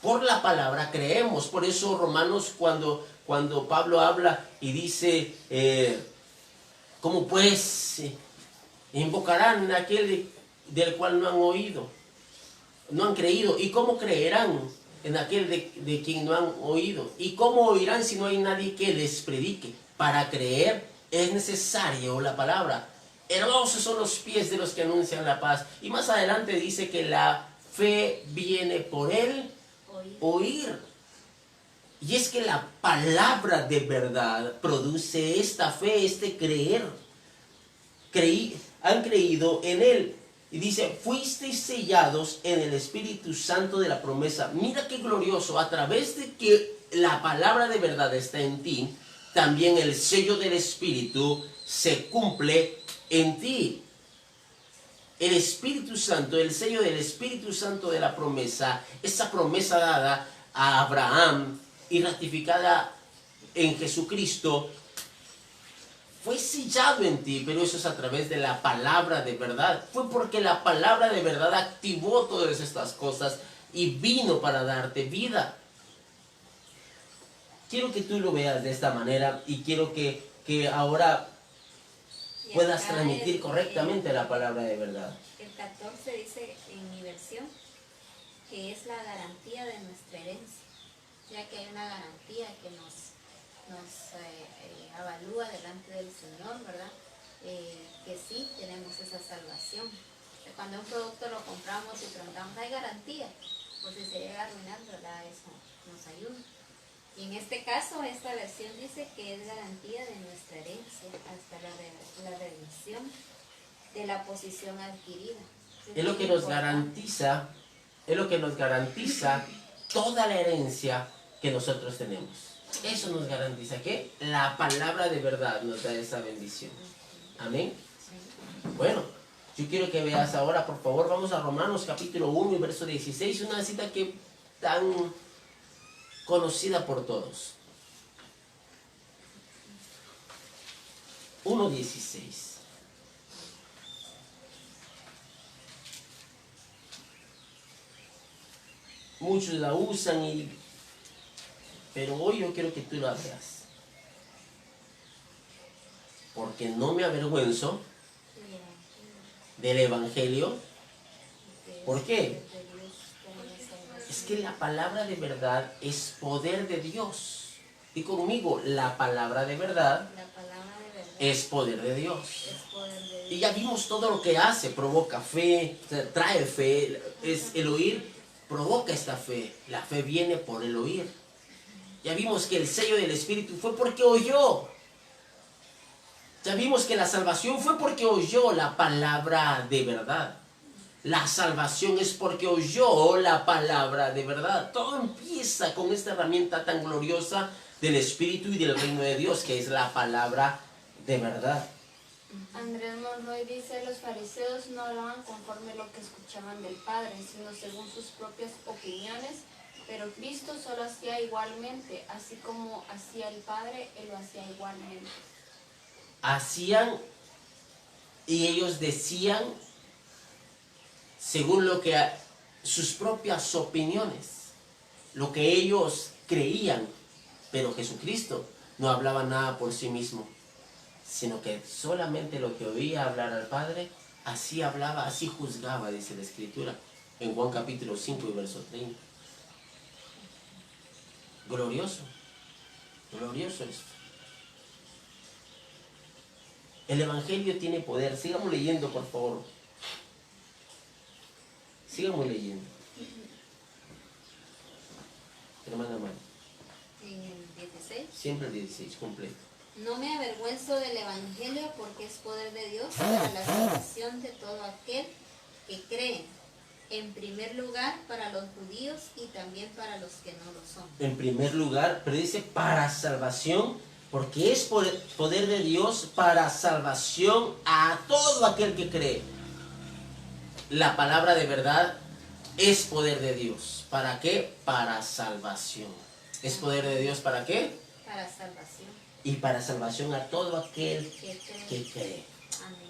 por la palabra, creemos. Por eso Romanos, cuando Pablo habla y dice, ¿cómo pues invocarán a aquel del cual no han oído? No han creído. ¿Y cómo creerán en aquel de quien no han oído? ¿Y cómo oirán si no hay nadie que les predique? Para creer es necesario la palabra. Hermosos son los pies de los que anuncian la paz. Y más adelante dice que la fe viene por el oír. Y es que la palabra de verdad produce esta fe, este creer. Han creído en él. Y dice, fuisteis sellados en el Espíritu Santo de la promesa. Mira qué glorioso, a través de que la palabra de verdad está en ti, también el sello del Espíritu se cumple en ti. El Espíritu Santo, el sello del Espíritu Santo de la promesa, esa promesa dada a Abraham y ratificada en Jesucristo, fue sellado en ti, pero eso es a través de la palabra de verdad. Fue porque la palabra de verdad activó todas estas cosas y vino para darte vida. Quiero que tú lo veas de esta manera y quiero que ahora puedas transmitir correctamente la palabra de verdad. El 14 dice en mi versión que es la garantía de nuestra herencia, ya que hay una garantía que nos avalúa delante del Señor, ¿verdad? Que sí tenemos esa salvación. Cuando un producto lo compramos y preguntamos, ¿hay garantía? Por si se llega a arruinar, ¿verdad? Eso nos ayuda. Y en este caso, esta versión dice que es garantía de nuestra herencia hasta la redención de la posición adquirida. Es lo que nos garantiza, toda la herencia que nosotros tenemos. Eso nos garantiza que la palabra de verdad nos da esa bendición. Amén. Bueno, yo quiero que veas ahora, por favor, vamos a Romanos capítulo 1 y verso 16, una cita que tan conocida por todos. 1:16. Muchos la usan, pero hoy yo quiero que tú la veas. Porque no me avergüenzo del Evangelio. ¿Por qué? Es que la palabra de verdad es poder de Dios. Y conmigo, la palabra de verdad es poder de Dios. Es poder de Dios. Y ya vimos todo lo que hace, provoca fe, o sea, trae fe, es el oír, provoca esta fe. La fe viene por el oír. Ya vimos que el sello del Espíritu fue porque oyó. Ya vimos que la salvación fue porque oyó la palabra de verdad. La salvación es porque oyó la palabra de verdad. Todo empieza con esta herramienta tan gloriosa del Espíritu y del reino de Dios, que es la palabra de verdad. Andrés Monroy dice, los fariseos no hablaban conforme lo que escuchaban del Padre, sino según sus propias opiniones, pero Cristo solo hacía igualmente, así como hacía el Padre, Él lo hacía igualmente. Hacían y ellos decían según lo que sus propias opiniones, lo que ellos creían, pero Jesucristo no hablaba nada por sí mismo, sino que solamente lo que oía hablar al Padre, así hablaba, así juzgaba, dice la Escritura, en Juan capítulo 5 y verso 30. Glorioso, glorioso esto. El Evangelio tiene poder. Sigamos leyendo, por favor. Sigamos leyendo. Hermana Mari. En el 16. Siempre el 16, completo. No me avergüenzo del Evangelio porque es poder de Dios para la salvación de todo aquel que cree. En primer lugar para los judíos y también para los que no lo son. En primer lugar, pero dice para salvación, porque es poder de Dios para salvación a todo aquel que cree. La palabra de verdad es poder de Dios. ¿Para qué? Para salvación. ¿Es poder de Dios para qué? Para salvación. Y para salvación a todo aquel que cree. Amén.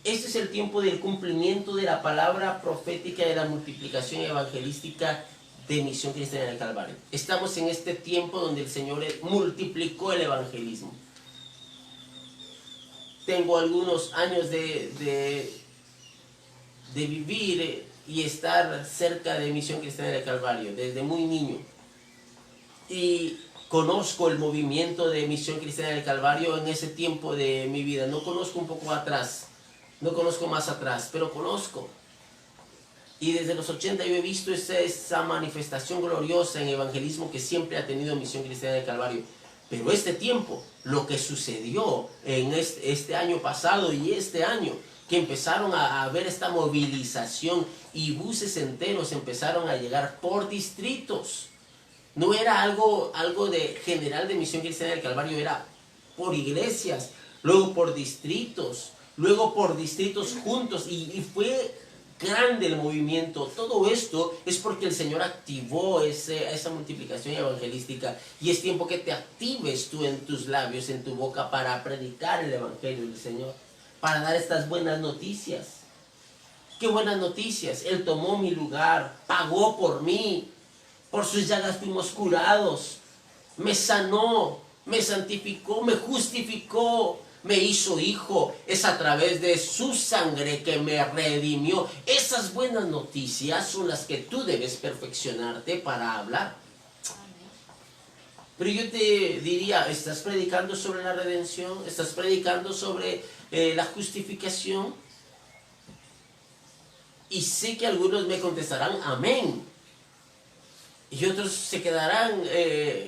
Este es el tiempo del cumplimiento de la palabra profética de la multiplicación evangelística de Misión Cristiana del Calvario. Estamos en este tiempo donde el Señor multiplicó el evangelismo. Tengo algunos años de vivir y estar cerca de Misión Cristiana del Calvario, desde muy niño. Y conozco el movimiento de Misión Cristiana del Calvario en ese tiempo de mi vida. No conozco un poco atrás, no conozco más atrás, pero conozco. Y desde los 80 yo he visto esa manifestación gloriosa en evangelismo que siempre ha tenido Misión Cristiana del Calvario. Pero este tiempo, lo que sucedió en este año pasado y este año, que empezaron a ver esta movilización y buses enteros empezaron a llegar por distritos. No era algo de general de Misión Cristiana del Calvario, era por iglesias, luego por distritos juntos y fue grande el movimiento. Todo esto es porque el Señor activó esa multiplicación evangelística y es tiempo que te actives tú en tus labios, en tu boca para predicar el Evangelio del Señor, para dar estas buenas noticias. ¡Qué buenas noticias! Él tomó mi lugar, pagó por mí, por sus llagas fuimos curados, me sanó, me santificó, me justificó, me hizo hijo. Es a través de su sangre que me redimió. Esas buenas noticias son las que tú debes perfeccionarte para hablar. Pero yo te diría, ¿estás predicando sobre la redención? ¿Estás predicando sobre la justificación? Y sé que algunos me contestarán, amén. Y otros se quedarán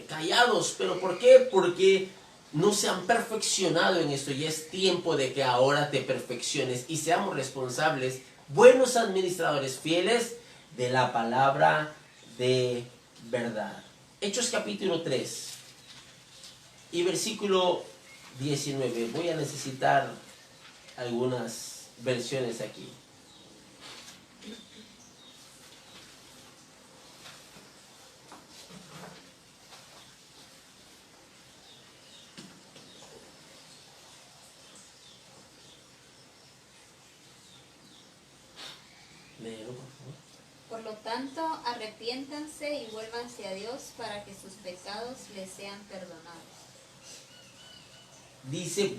callados. ¿Pero por qué? Porque no se han perfeccionado en esto y es tiempo de que ahora te perfecciones y seamos responsables, buenos administradores fieles de la palabra de verdad. Hechos capítulo 3 y versículo 19. Voy a necesitar algunas versiones aquí. Léelo, por favor. Por lo tanto, arrepiéntanse y vuélvanse a Dios para que sus pecados les sean perdonados. Dice,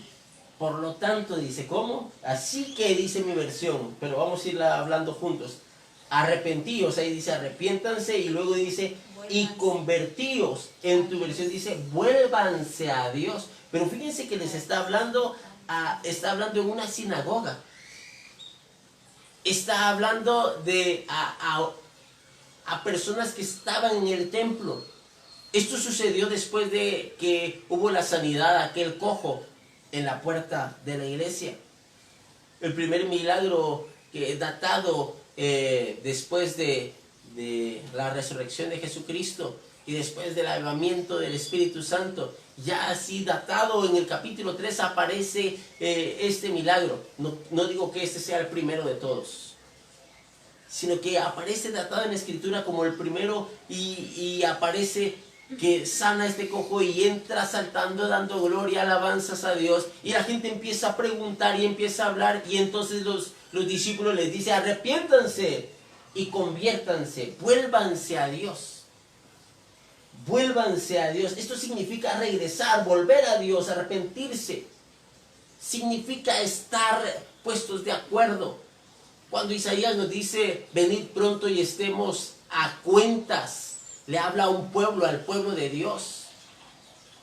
por lo tanto, dice, ¿cómo? Así que dice mi versión, pero vamos a irla hablando juntos. Arrepentíos, ahí dice arrepiéntanse y luego dice, y convertíos. En tu versión dice, vuélvanse a Dios. Pero fíjense que les está hablando está hablando en una sinagoga. Está hablando a personas que estaban en el templo. Esto sucedió después de que hubo la sanidad de aquel cojo en la puerta de la iglesia. El primer milagro que datado después de la resurrección de Jesucristo y después del avivamiento del Espíritu Santo, ya así datado en el capítulo 3 aparece este milagro. No digo que este sea el primero de todos, sino que aparece datado en la Escritura como el primero y aparece que sana este cojo y entra saltando, dando gloria, alabanzas a Dios, y la gente empieza a preguntar y empieza a hablar, y entonces los discípulos les dicen: arrepiéntanse y conviértanse, vuélvanse a Dios. Vuélvanse a Dios. Esto significa regresar, volver a Dios, arrepentirse. Significa estar puestos de acuerdo. Cuando Isaías nos dice: venid pronto y estemos a cuentas, le habla a un pueblo, al pueblo de Dios.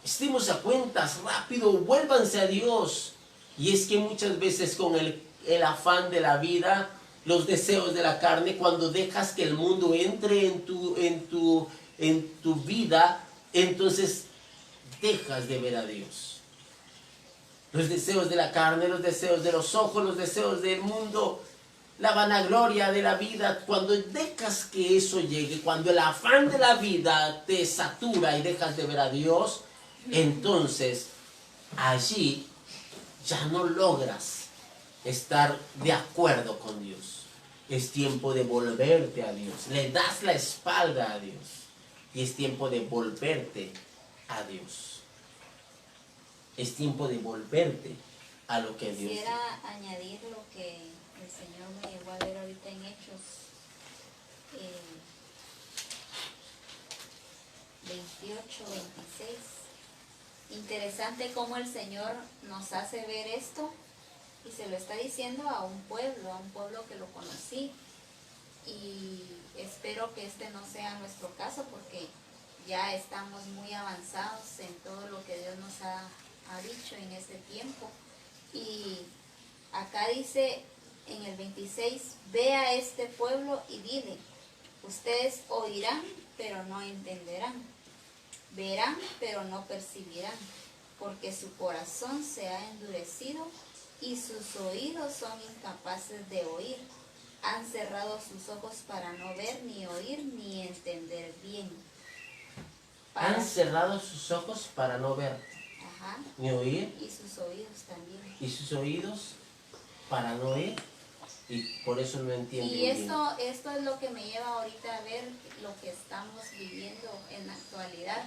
Estemos a cuentas, rápido, vuélvanse a Dios. Y es que muchas veces con el afán de la vida, los deseos de la carne, cuando dejas que el mundo entre en tu vida, entonces dejas de ver a Dios. Los deseos de la carne, los deseos de los ojos, los deseos del mundo, la vanagloria de la vida, cuando dejas que eso llegue, cuando el afán de la vida te satura y dejas de ver a Dios, entonces allí ya no logras estar de acuerdo con Dios. Es tiempo de volverte a Dios. Le das la espalda a Dios y es tiempo de volverte a Dios. Es tiempo de volverte a lo que Dios Quisiera añadir lo que el Señor me llevó a ver ahorita en Hechos 28, 26. Interesante cómo el Señor nos hace ver esto y se lo está diciendo a un pueblo que lo conocí, y espero que este no sea nuestro caso, porque ya estamos muy avanzados en todo lo que Dios nos ha dicho en este tiempo. Y acá dice en el 26: ve a este pueblo y dile, ustedes oirán pero no entenderán, verán pero no percibirán, porque su corazón se ha endurecido y sus oídos son incapaces de oír. Han cerrado sus ojos para no ver, ni oír, ni entender bien. Han cerrado sus ojos para no ver, Ajá, ni oír, y sus oídos también. y sus oídos para no oír, y por eso no entienden Y bien. esto es lo que me lleva ahorita a ver lo que estamos viviendo en la actualidad.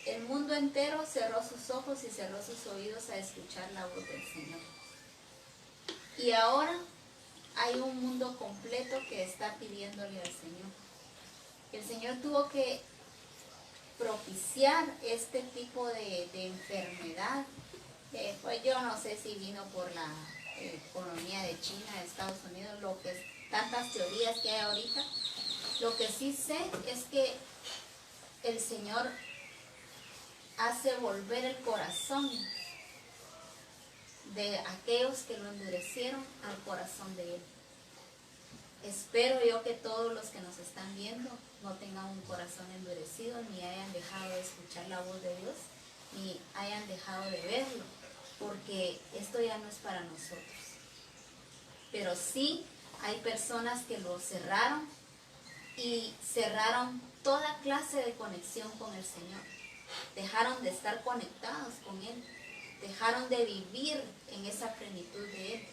El mundo entero cerró sus ojos y cerró sus oídos a escuchar la voz del Señor. Y ahora hay un mundo completo que está pidiéndole al Señor. El Señor tuvo que propiciar este tipo de enfermedad. Pues yo no sé si vino por la economía de China, de Estados Unidos, tantas teorías que hay ahorita. Lo que sí sé es que el Señor hace volver el corazón de aquellos que lo endurecieron al corazón de Él. Espero yo que todos los que nos están viendo no tengan un corazón endurecido, ni hayan dejado de escuchar la voz de Dios, ni hayan dejado de verlo, porque esto ya no es para nosotros. Pero sí hay personas que lo cerraron y cerraron toda clase de conexión con el Señor. Dejaron de estar conectados con Él, dejaron de vivir en esa plenitud de Él.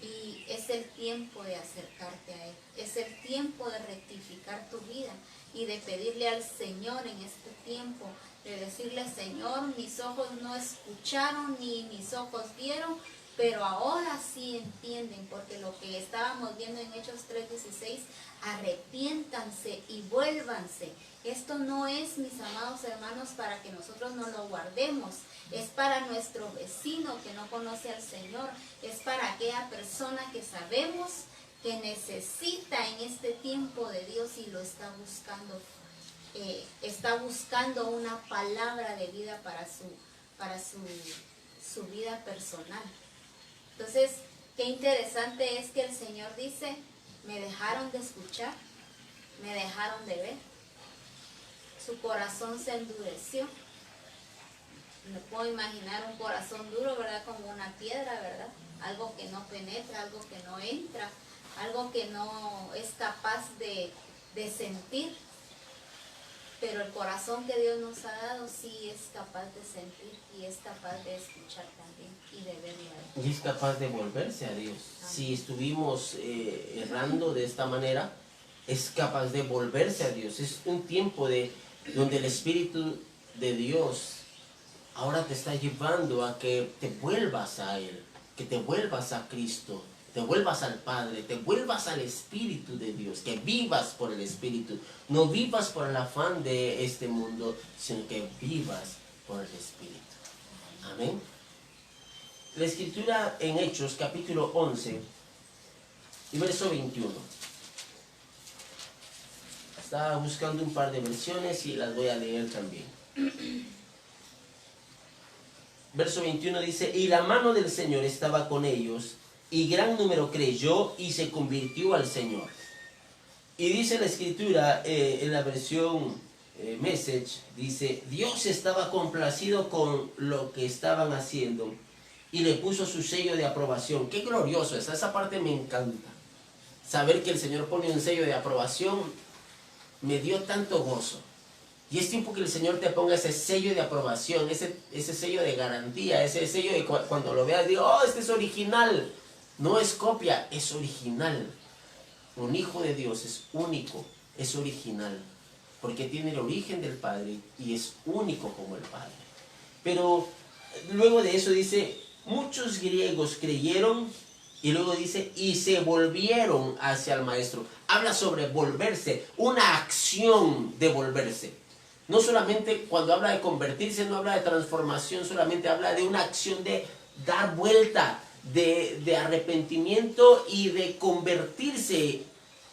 Y es el tiempo de acercarte a Él, es el tiempo de rectificar tu vida y de pedirle al Señor en este tiempo, de decirle: Señor, mis ojos no escucharon ni mis ojos vieron, pero ahora sí entienden, porque lo que estábamos viendo en Hechos 3:16, arrepiéntanse y vuélvanse. Esto no es, mis amados hermanos, para que nosotros no lo guardemos, es para nuestro vecino que no conoce al Señor, es para aquella persona que sabemos que necesita en este tiempo de Dios y lo está buscando una palabra de vida para su vida personal. Entonces, qué interesante es que el Señor dice, me dejaron de escuchar, me dejaron de ver, su corazón se endureció. Me puedo imaginar un corazón duro, ¿verdad? Como una piedra, ¿verdad? Algo que no penetra, algo que no entra, algo que no es capaz de sentir. Pero el corazón que Dios nos ha dado sí es capaz de sentir y es capaz de escuchar también y de verlo. Y es capaz de volverse a Dios. Si estuvimos errando de esta manera, es capaz de volverse a Dios. Es un tiempo donde el Espíritu de Dios ahora te está llevando a que te vuelvas a Él, que te vuelvas a Cristo, te vuelvas al Padre, te vuelvas al Espíritu de Dios, que vivas por el Espíritu. No vivas por el afán de este mundo, sino que vivas por el Espíritu. Amén. La Escritura en Hechos, capítulo 11, y verso 21. Estaba buscando un par de versiones y las voy a leer también. Verso 21 dice, y la mano del Señor estaba con ellos, y gran número creyó y se convirtió al Señor. Y dice la Escritura, en la versión Message, dice, Dios estaba complacido con lo que estaban haciendo, y le puso su sello de aprobación. Qué glorioso es, esa parte me encanta. Saber que el Señor pone un sello de aprobación, me dio tanto gozo. Y es tiempo que el Señor te ponga ese sello de aprobación, ese sello de garantía, ese sello de cuando lo veas, digo, oh, este es original. No es copia, es original. Un hijo de Dios es único, es original. Porque tiene el origen del Padre y es único como el Padre. Pero luego de eso dice, muchos griegos creyeron y luego dice, y se volvieron hacia el Maestro. Habla sobre volverse, una acción de volverse. No solamente cuando habla de convertirse, no habla de transformación, solamente habla de una acción de dar vuelta, de arrepentimiento y de convertirse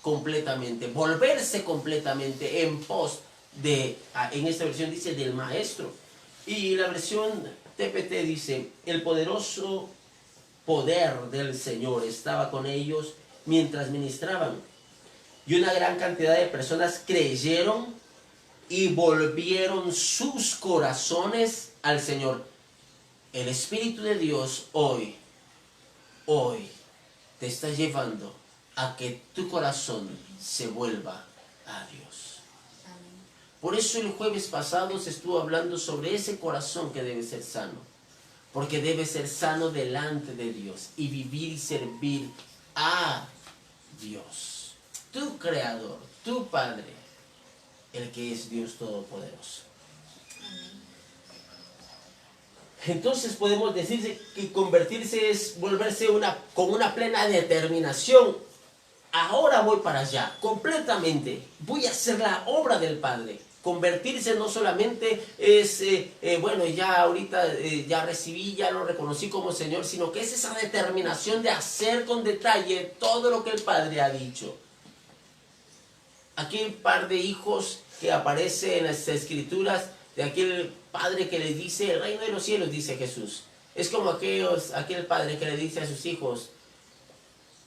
completamente, volverse completamente en pos de, en esta versión dice, del Maestro. Y la versión TPT dice, el poderoso poder del Señor estaba con ellos mientras ministraban. Y una gran cantidad de personas creyeron y volvieron sus corazones al Señor. El Espíritu de Dios hoy te está llevando a que tu corazón se vuelva a Dios. Amén. Por eso el jueves pasado se estuvo hablando sobre ese corazón que debe ser sano. Porque debe ser sano delante de Dios y vivir y servir a Dios. Tu Creador, tu Padre, el que es Dios Todopoderoso. Entonces podemos decir que convertirse es volverse con una plena determinación. Ahora voy para allá, completamente. Voy a hacer la obra del Padre. Convertirse no solamente es, bueno, ya ahorita ya recibí, ya lo reconocí como Señor, sino que es esa determinación de hacer con detalle todo lo que el Padre ha dicho. Aquel par de hijos que aparece en las Escrituras, de aquel padre que les dice, el reino de los cielos, dice Jesús. Es como aquel padre que le dice a sus hijos,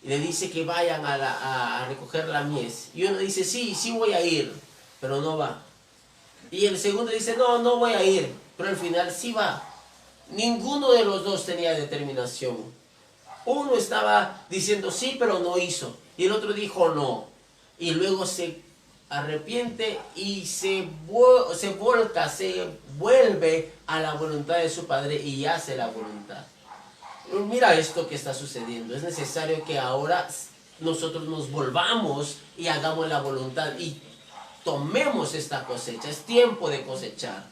y le dice que vayan a recoger la mies. Y uno dice, sí voy a ir, pero no va. Y el segundo dice, no voy a ir, pero al final sí va. Ninguno de los dos tenía determinación. Uno estaba diciendo sí, pero no hizo. Y el otro dijo no. Y luego se arrepiente y se vuelve a la voluntad de su Padre y hace la voluntad. Mira esto que está sucediendo. Es necesario que ahora nosotros nos volvamos y hagamos la voluntad y tomemos esta cosecha. Es tiempo de cosechar.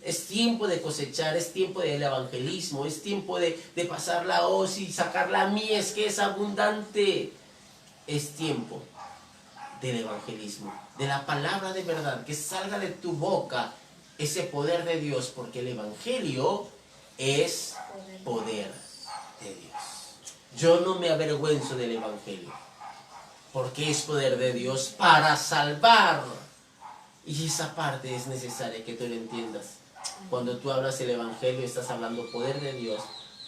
Es tiempo de cosechar, es tiempo del evangelismo, es tiempo de pasar la hoz y sacar la mies que es abundante. Es tiempo del evangelismo, de la palabra de verdad, que salga de tu boca ese poder de Dios, porque el evangelio es poder de Dios. Yo no me avergüenzo del evangelio, porque es poder de Dios para salvar. Y esa parte es necesaria que tú lo entiendas. Cuando tú hablas el Evangelio, estás hablando poder de Dios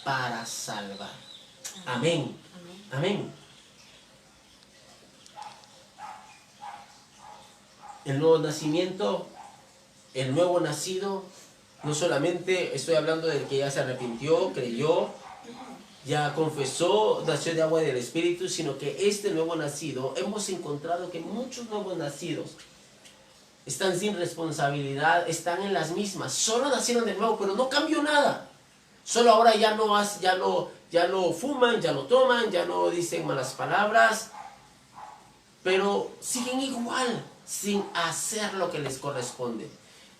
para salvar. Amén. Amén. El nuevo nacimiento, el nuevo nacido, no solamente estoy hablando del que ya se arrepintió, creyó, ya confesó, nació de agua y del Espíritu, sino que este nuevo nacido, hemos encontrado que muchos nuevos nacidos están sin responsabilidad, están en las mismas, solo nacieron de nuevo, pero no cambió nada. Solo ahora ya no fuman, ya no toman, ya no dicen malas palabras, pero siguen igual, sin hacer lo que les corresponde.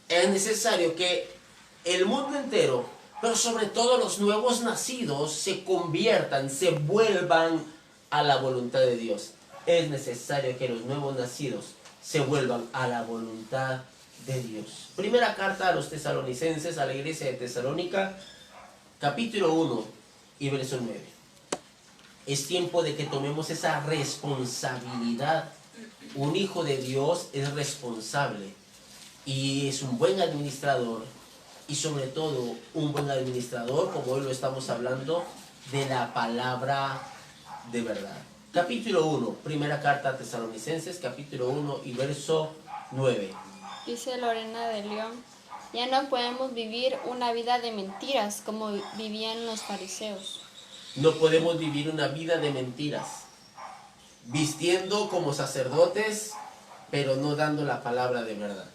Es necesario que el mundo entero, pero sobre todo los nuevos nacidos, se conviertan, se vuelvan a la voluntad de Dios. Es necesario que los nuevos nacidos se vuelvan a la voluntad de Dios. Primera carta a los tesalonicenses, a la iglesia de Tesalónica, capítulo 1 y verso 9. Es tiempo de que tomemos esa responsabilidad. Un hijo de Dios es responsable y es un buen administrador, y sobre todo un buen administrador, como hoy lo estamos hablando, de la palabra de verdad. Capítulo 1, primera carta a Tesalonicenses, capítulo 1 y verso 9. Dice Lorena de León: ya no podemos vivir una vida de mentiras como vivían los fariseos. No podemos vivir una vida de mentiras, vistiendo como sacerdotes, pero no dando la palabra de verdad.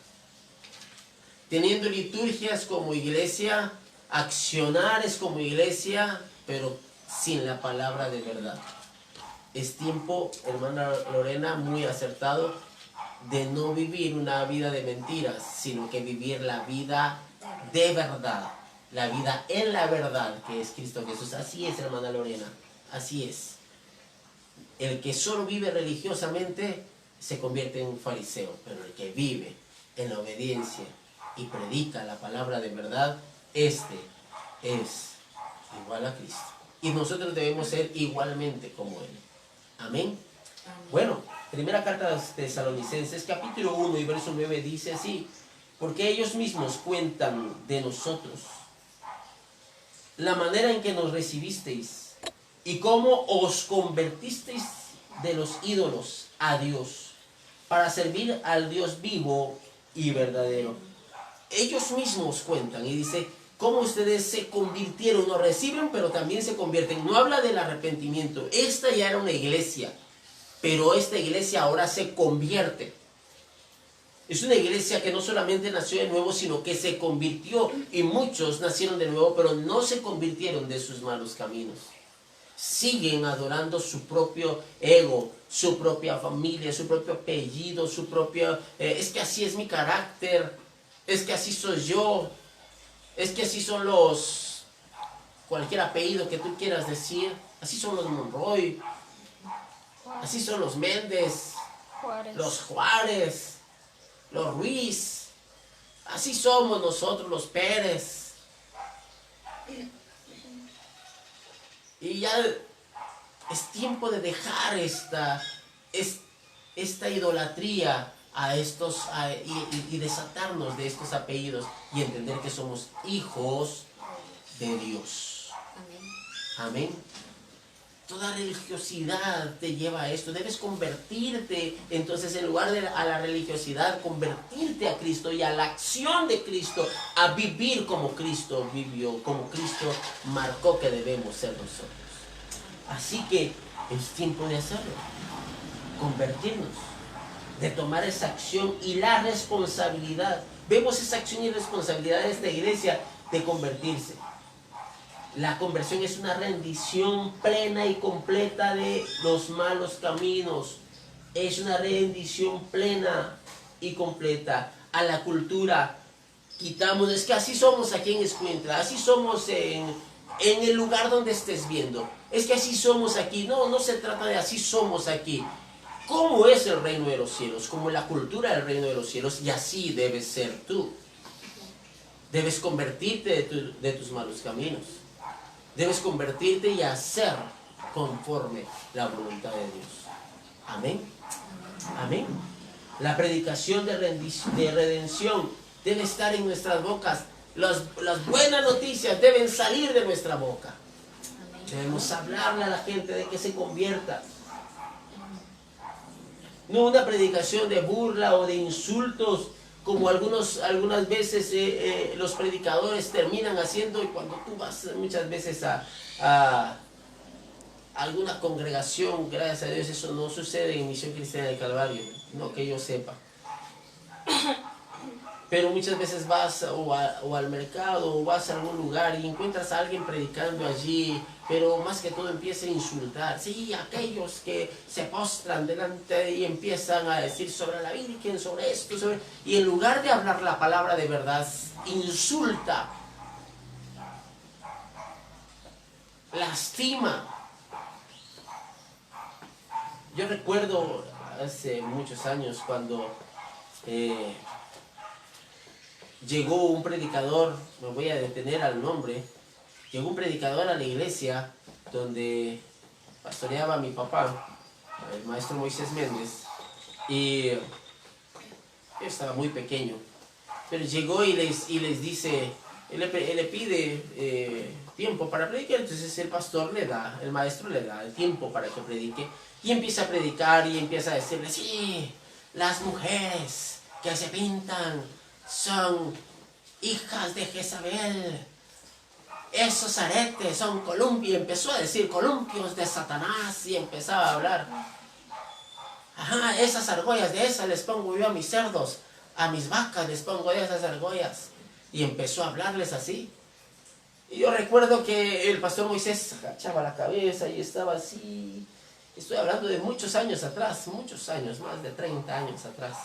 Teniendo liturgias como iglesia, accionares como iglesia, pero sin la palabra de verdad. Es tiempo, hermana Lorena, muy acertado, de no vivir una vida de mentiras, sino que vivir la vida de verdad, la vida en la verdad, que es Cristo Jesús. Así es, hermana Lorena, así es. El que solo vive religiosamente se convierte en un fariseo, pero el que vive en la obediencia y predica la palabra de verdad, este es igual a Cristo. Y nosotros debemos ser igualmente como Él. Amén. Bueno, primera carta a los Tesalonicenses, capítulo 1 y verso 9 dice así: porque ellos mismos cuentan de nosotros la manera en que nos recibisteis y cómo os convertisteis de los ídolos a Dios, para servir al Dios vivo y verdadero. Ellos mismos cuentan y dice cómo ustedes se convirtieron, no reciben, pero también se convierten. No habla del arrepentimiento. Esta ya era una iglesia, pero esta iglesia ahora se convierte. Es una iglesia que no solamente nació de nuevo, sino que se convirtió, y muchos nacieron de nuevo, pero no se convirtieron de sus malos caminos. Siguen adorando su propio ego, su propia familia, su propio apellido, su propio... es que así es mi carácter, es que así soy yo, es que así son los... cualquier apellido que tú quieras decir, así son los Monroy, así son los Méndez, los Juárez, los Ruiz, así somos nosotros los Pérez. Y ya es tiempo de dejar esta idolatría a estos y desatarnos de estos apellidos y entender que somos hijos de Dios. Amén. Toda religiosidad te lleva a esto. Debes convertirte, entonces, en lugar de a la religiosidad, convertirte a Cristo y a la acción de Cristo, a vivir como Cristo vivió, como Cristo marcó que debemos ser nosotros. Así que es tiempo de hacerlo, convertirnos, de tomar esa acción y la responsabilidad. Vemos esa acción y responsabilidad de esta iglesia de convertirse. La conversión es una rendición plena y completa de los malos caminos. Es una rendición plena y completa a la cultura. Quitamos, es que así somos aquí en Escuintla, así somos en el lugar donde estés viendo. Es que así somos aquí. No, no se trata de así somos aquí. ¿Cómo es el reino de los cielos? Como la cultura del reino de los cielos, y así debes ser tú. Debes convertirte de tus malos caminos. Debes convertirte y hacer conforme la voluntad de Dios. Amén. Amén. La predicación de redención debe estar en nuestras bocas Las buenas noticias deben salir de nuestra boca. Amén. Debemos hablarle a la gente de que se convierta. No una predicación de burla o de insultos, como algunas veces los predicadores terminan haciendo, y cuando tú vas muchas veces a alguna congregación, gracias a Dios eso no sucede en Misión Cristiana del Calvario, no que yo sepa. Pero muchas veces vas o al mercado o vas a algún lugar y encuentras a alguien predicando allí, pero más que todo empieza a insultar. Sí, aquellos que se postran delante y empiezan a decir sobre la Virgen, sobre esto, y en lugar de hablar la palabra de verdad, insulta, lastima. Yo recuerdo hace muchos años cuando llegó un predicador, me voy a detener al nombre, llegó un predicador a la iglesia donde pastoreaba mi papá, el maestro Moisés Méndez, y yo estaba muy pequeño, pero llegó y les dice, él le pide tiempo para predicar, entonces el pastor le da, el maestro le da el tiempo para que predique, y empieza a predicar y empieza a decirle, sí, las mujeres que se pintan son hijas de Jezabel, esos aretes son columpios, y empezó a decir columpios de Satanás, y empezaba a hablar, ajá, esas argollas, de esas les pongo yo a mis cerdos, a mis vacas les pongo de esas argollas, y empezó a hablarles así. Y yo recuerdo que el pastor Moisés agachaba la cabeza y estaba así, estoy hablando de muchos años atrás, muchos años, más de 30 años atrás.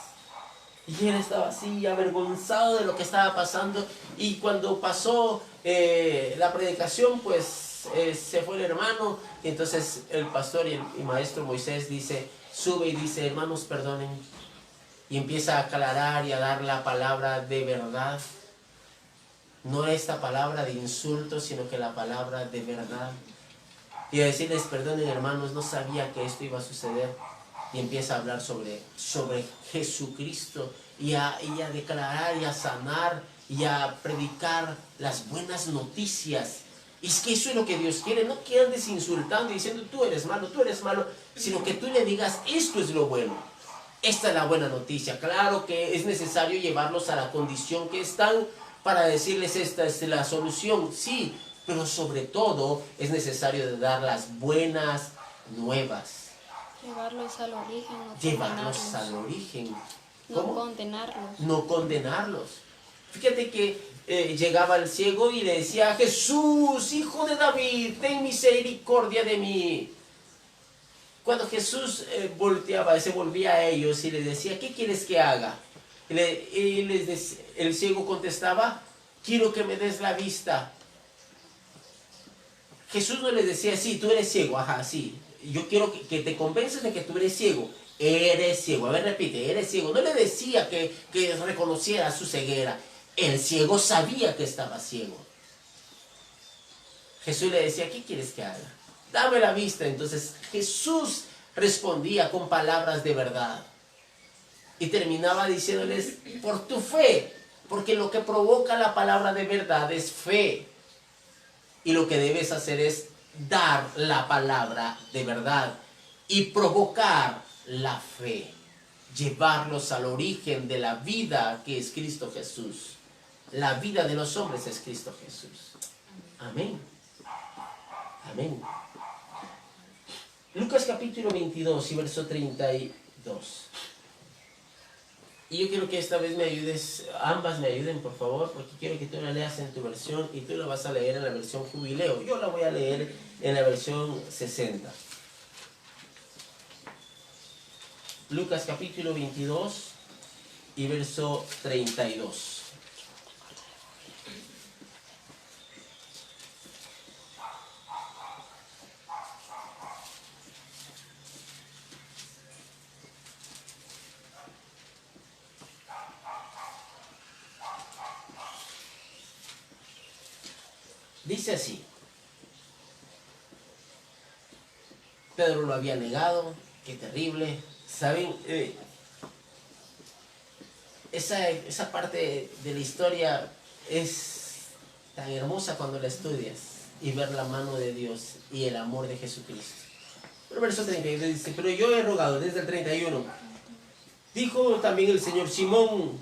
Y él estaba así, avergonzado de lo que estaba pasando. Y cuando pasó la predicación, pues se fue el hermano. Y entonces el pastor y maestro Moisés sube y dice, hermanos, perdonen. Y empieza a aclarar y a dar la palabra de verdad. No esta palabra de insulto, sino que la palabra de verdad. Y a decirles, perdonen hermanos, no sabía que esto iba a suceder. Y empieza a hablar sobre Jesucristo y a declarar y a sanar y a predicar las buenas noticias. Y es que eso es lo que Dios quiere, no que andes insultando y diciendo tú eres malo, sino que tú le digas esto es lo bueno, esta es la buena noticia. Claro que es necesario llevarlos a la condición que están para decirles esta es la solución, sí, pero sobre todo es necesario dar las buenas nuevas. Llevarlos al origen, no Llevarlos condenarlos. al origen. No ¿Cómo? condenarlos. No condenarlos. Fíjate que llegaba el ciego y le decía, Jesús, hijo de David, ten misericordia de mí. Cuando Jesús se volvía a ellos y les decía, ¿qué quieres que haga? El ciego contestaba, quiero que me des la vista. Jesús no les decía, sí, tú eres ciego, ajá, sí. Yo quiero que te convences de que tú eres ciego. Eres ciego. A ver, repite, eres ciego. No le decía que reconociera su ceguera. El ciego sabía que estaba ciego. Jesús le decía, ¿qué quieres que haga? Dame la vista. Entonces Jesús respondía con palabras de verdad. Y terminaba diciéndoles, por tu fe. Porque lo que provoca la palabra de verdad es fe. Y lo que debes hacer es dar la palabra de verdad y provocar la fe, llevarlos al origen de la vida que es Cristo Jesús. La vida de los hombres es Cristo Jesús. Amén. Amén. Lucas capítulo 22 y verso 32. Y yo quiero que esta vez me ayudes, ambas me ayuden por favor, porque quiero que tú la leas en tu versión y tú la vas a leer en la versión Jubileo. Yo la voy a leer en la versión 60. Lucas capítulo 22 y verso 32. Dice así, Pedro lo había negado, qué terrible. ¿Saben? Esa parte de la historia es tan hermosa cuando la estudias y ver la mano de Dios y el amor de Jesucristo. El verso 32 dice, pero yo he rogado, desde el 31. Dijo también el Señor, Simón,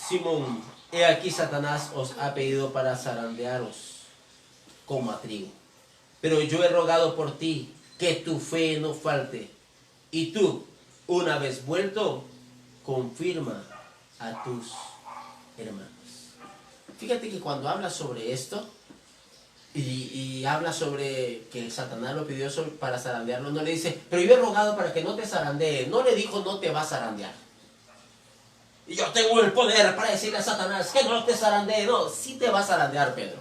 Simón, he aquí Satanás os ha pedido para zarandearos como a trigo. Pero yo he rogado por ti, que tu fe no falte. Y tú, una vez vuelto, confirma a tus hermanos. Fíjate que cuando habla sobre esto, y habla sobre que Satanás lo pidió para zarandearlo, no le dice, pero yo he rogado para que no te zarandee. No le dijo, no te va a zarandear. Y yo tengo el poder para decirle a Satanás que no te zarandee. No, sí te va a zarandear, Pedro.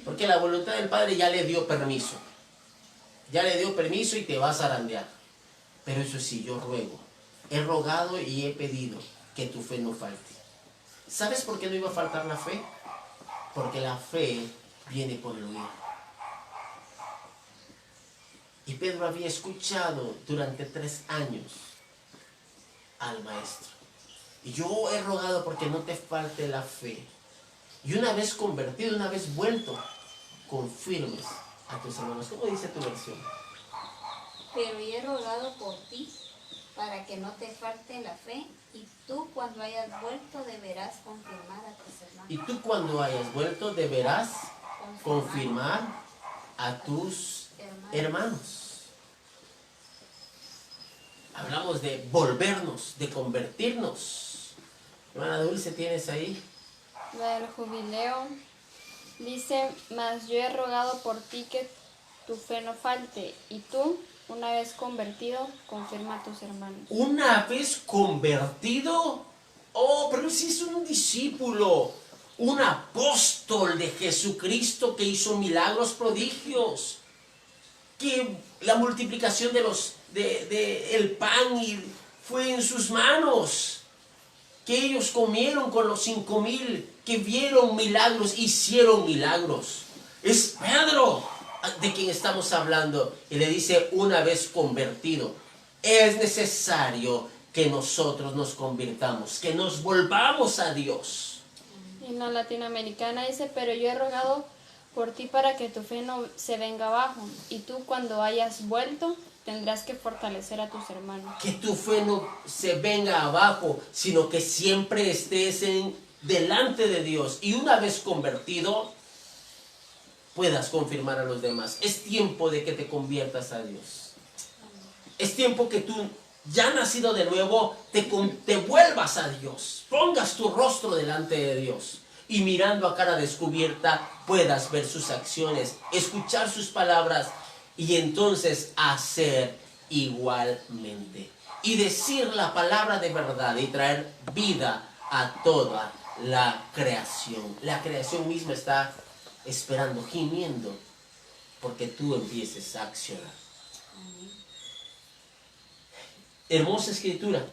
Porque la voluntad del Padre ya le dio permiso. Ya le dio permiso y te va a zarandear. Pero eso sí, yo ruego. He rogado y he pedido que tu fe no falte. ¿Sabes por qué no iba a faltar la fe? Porque la fe viene por el oír. Y Pedro había escuchado durante 3 años al Maestro. Y yo he rogado porque no te falte la fe. Y una vez convertido, una vez vuelto, confirmes a tus hermanos. ¿Cómo dice tu versión? Pero yo he rogado por ti, para que no te falte la fe, y tú cuando hayas vuelto deberás confirmar a tus hermanos. Y tú cuando hayas vuelto deberás confirmar a tus hermanos. Hablamos de volvernos, de convertirnos. Hermana Dulce, ¿tienes ahí? La del jubileo dice, mas yo he rogado por ti que tu fe no falte, y tú, una vez convertido, confirma a tus hermanos. Una vez convertido, oh, pero si es un discípulo, un apóstol de Jesucristo que hizo milagros, prodigios, que la multiplicación de el pan fue en sus manos, que ellos comieron con los 5,000, que vieron milagros, hicieron milagros. Es Pedro de quien estamos hablando, y le dice, una vez convertido, es necesario que nosotros nos convirtamos, que nos volvamos a Dios. En la latinoamericana dice, pero yo he rogado por ti para que tu fe no se venga abajo, y tú cuando hayas vuelto tendrás que fortalecer a tus hermanos. Que tu fe no se venga abajo, sino que siempre estés delante de Dios, y una vez convertido puedas confirmar a los demás. Es tiempo de que te conviertas a Dios. Es tiempo que tú, ya nacido de nuevo, te vuelvas a Dios. Pongas tu rostro delante de Dios. Y mirando a cara descubierta, puedas ver sus acciones, escuchar sus palabras, y entonces hacer igualmente. Y decir la palabra de verdad y traer vida a toda la creación. La creación misma está esperando, gimiendo, porque tú empieces a accionar. Hermosa escritura.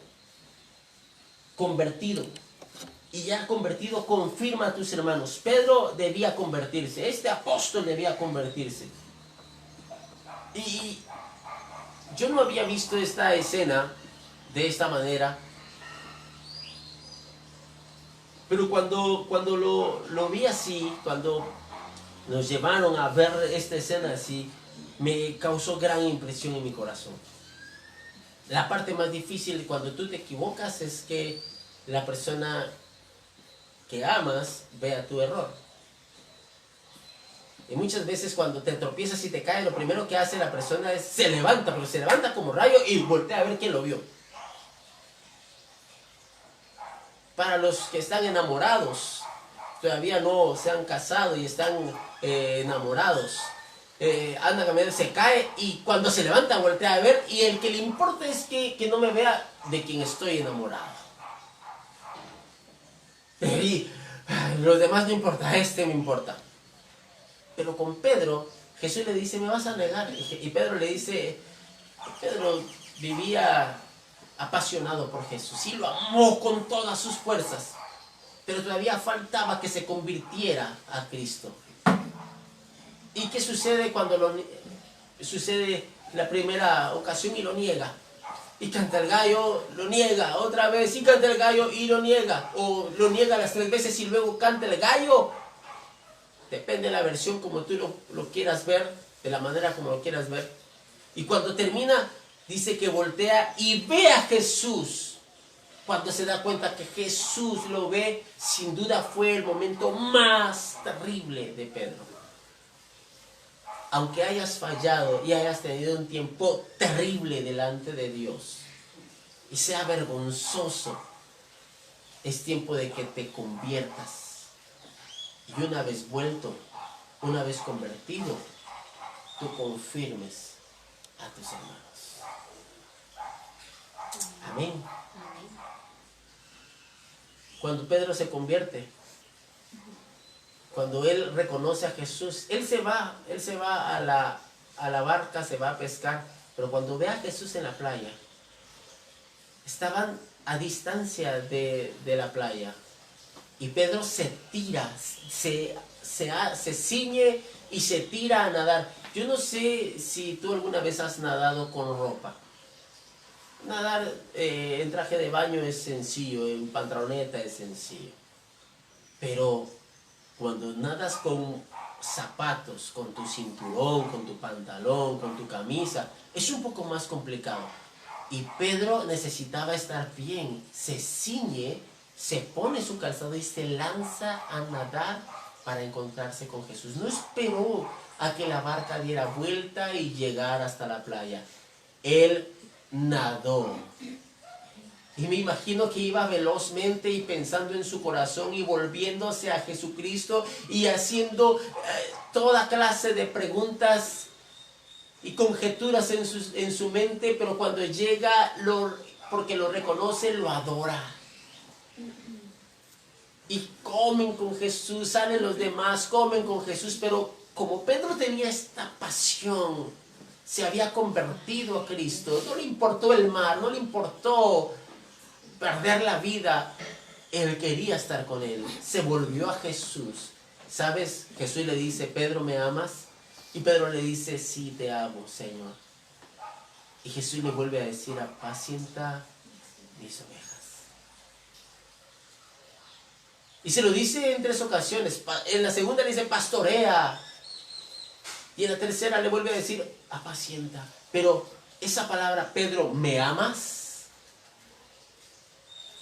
Convertido. Y ya convertido, confirma a tus hermanos. Pedro debía convertirse. Este apóstol debía convertirse. Y yo no había visto esta escena de esta manera. Pero cuando lo vi así, cuando nos llevaron a ver esta escena así, me causó gran impresión en mi corazón. La parte más difícil cuando tú te equivocas es que la persona que amas vea tu error. Y muchas veces cuando te tropiezas y te caes, lo primero que hace la persona es se levanta, pero se levanta como rayo y voltea a ver quién lo vio. Para los que están enamorados, todavía no se han casado y están enamorados, anda caminando, se cae y cuando se levanta voltea a ver, y el que le importa es que no me vea de quien estoy enamorado. Y los demás no importa, este me importa. Pero con Pedro, Jesús le dice, me vas a negar. Y Pedro le dice, Pedro vivía apasionado por Jesús y lo amó con todas sus fuerzas, pero todavía faltaba que se convirtiera a Cristo. ¿Y qué sucede cuando sucede la primera ocasión y lo niega? Y canta el gallo, lo niega otra vez, y canta el gallo y lo niega, o lo niega las 3 veces y luego canta el gallo Depende de la versión como tú lo quieras ver, de la manera como lo quieras ver. Y cuando termina, dice que voltea y ve a Jesús. Cuando se da cuenta que Jesús lo ve, sin duda fue el momento más terrible de Pedro. Aunque hayas fallado y hayas tenido un tiempo terrible delante de Dios y sea vergonzoso, es tiempo de que te conviertas. Y una vez vuelto, una vez convertido, tú confirmes a tus hermanos. Amén. Cuando Pedro se convierte, cuando él reconoce a Jesús, él se va a la barca, se va a pescar, pero cuando ve a Jesús en la playa, estaban a distancia de la playa, y Pedro se tira, se ciñe y se tira a nadar. Yo no sé si tú alguna vez has nadado con ropa. Nadar en traje de baño es sencillo, en pantaloneta es sencillo. Pero cuando nadas con zapatos, con tu cinturón, con tu pantalón, con tu camisa, es un poco más complicado. Y Pedro necesitaba estar bien, se ciñe, se pone su calzado y se lanza a nadar para encontrarse con Jesús. No esperó a que la barca diera vuelta y llegara hasta la playa. Él nadó. Y me imagino que iba velozmente y pensando en su corazón y volviéndose a Jesucristo y haciendo toda clase de preguntas y conjeturas en su mente, pero cuando llega, porque lo reconoce, lo adora. Y comen con Jesús, salen los demás, comen con Jesús, pero como Pedro tenía esta pasión, se había convertido a Cristo, no le importó el mar, no le importó perder la vida, él quería estar con él, se volvió a Jesús. ¿Sabes? Jesús le dice, Pedro, ¿me amas? Y Pedro le dice, sí, te amo, Señor. Y Jesús le vuelve a decir, apacienta mis ovejas. Y se lo dice en 3 ocasiones. En la segunda le dice, pastorea. Y en la tercera le vuelve a decir, apacienta. Pero esa palabra, Pedro, ¿me amas?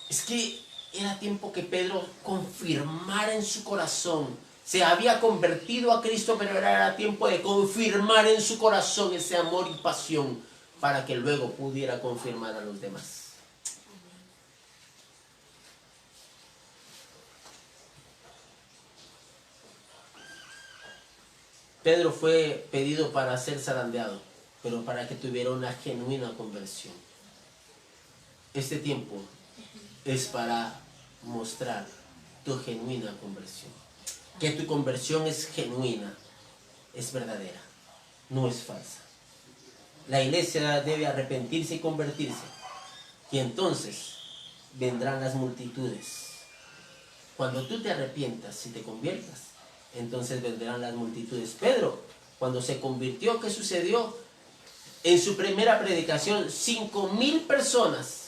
Es que era tiempo que Pedro confirmara en su corazón. Se había convertido a Cristo, pero era tiempo de confirmar en su corazón ese amor y pasión para que luego pudiera confirmar a los demás. Pedro fue pedido para ser zarandeado, pero para que tuviera una genuina conversión. Este tiempo es para mostrar tu genuina conversión. Que tu conversión es genuina, es verdadera, no es falsa. La iglesia debe arrepentirse y convertirse. Y entonces vendrán las multitudes. Cuando tú te arrepientas y te conviertas, entonces vendrán las multitudes. Pedro, cuando se convirtió, ¿qué sucedió? En su primera predicación, 5,000 personas.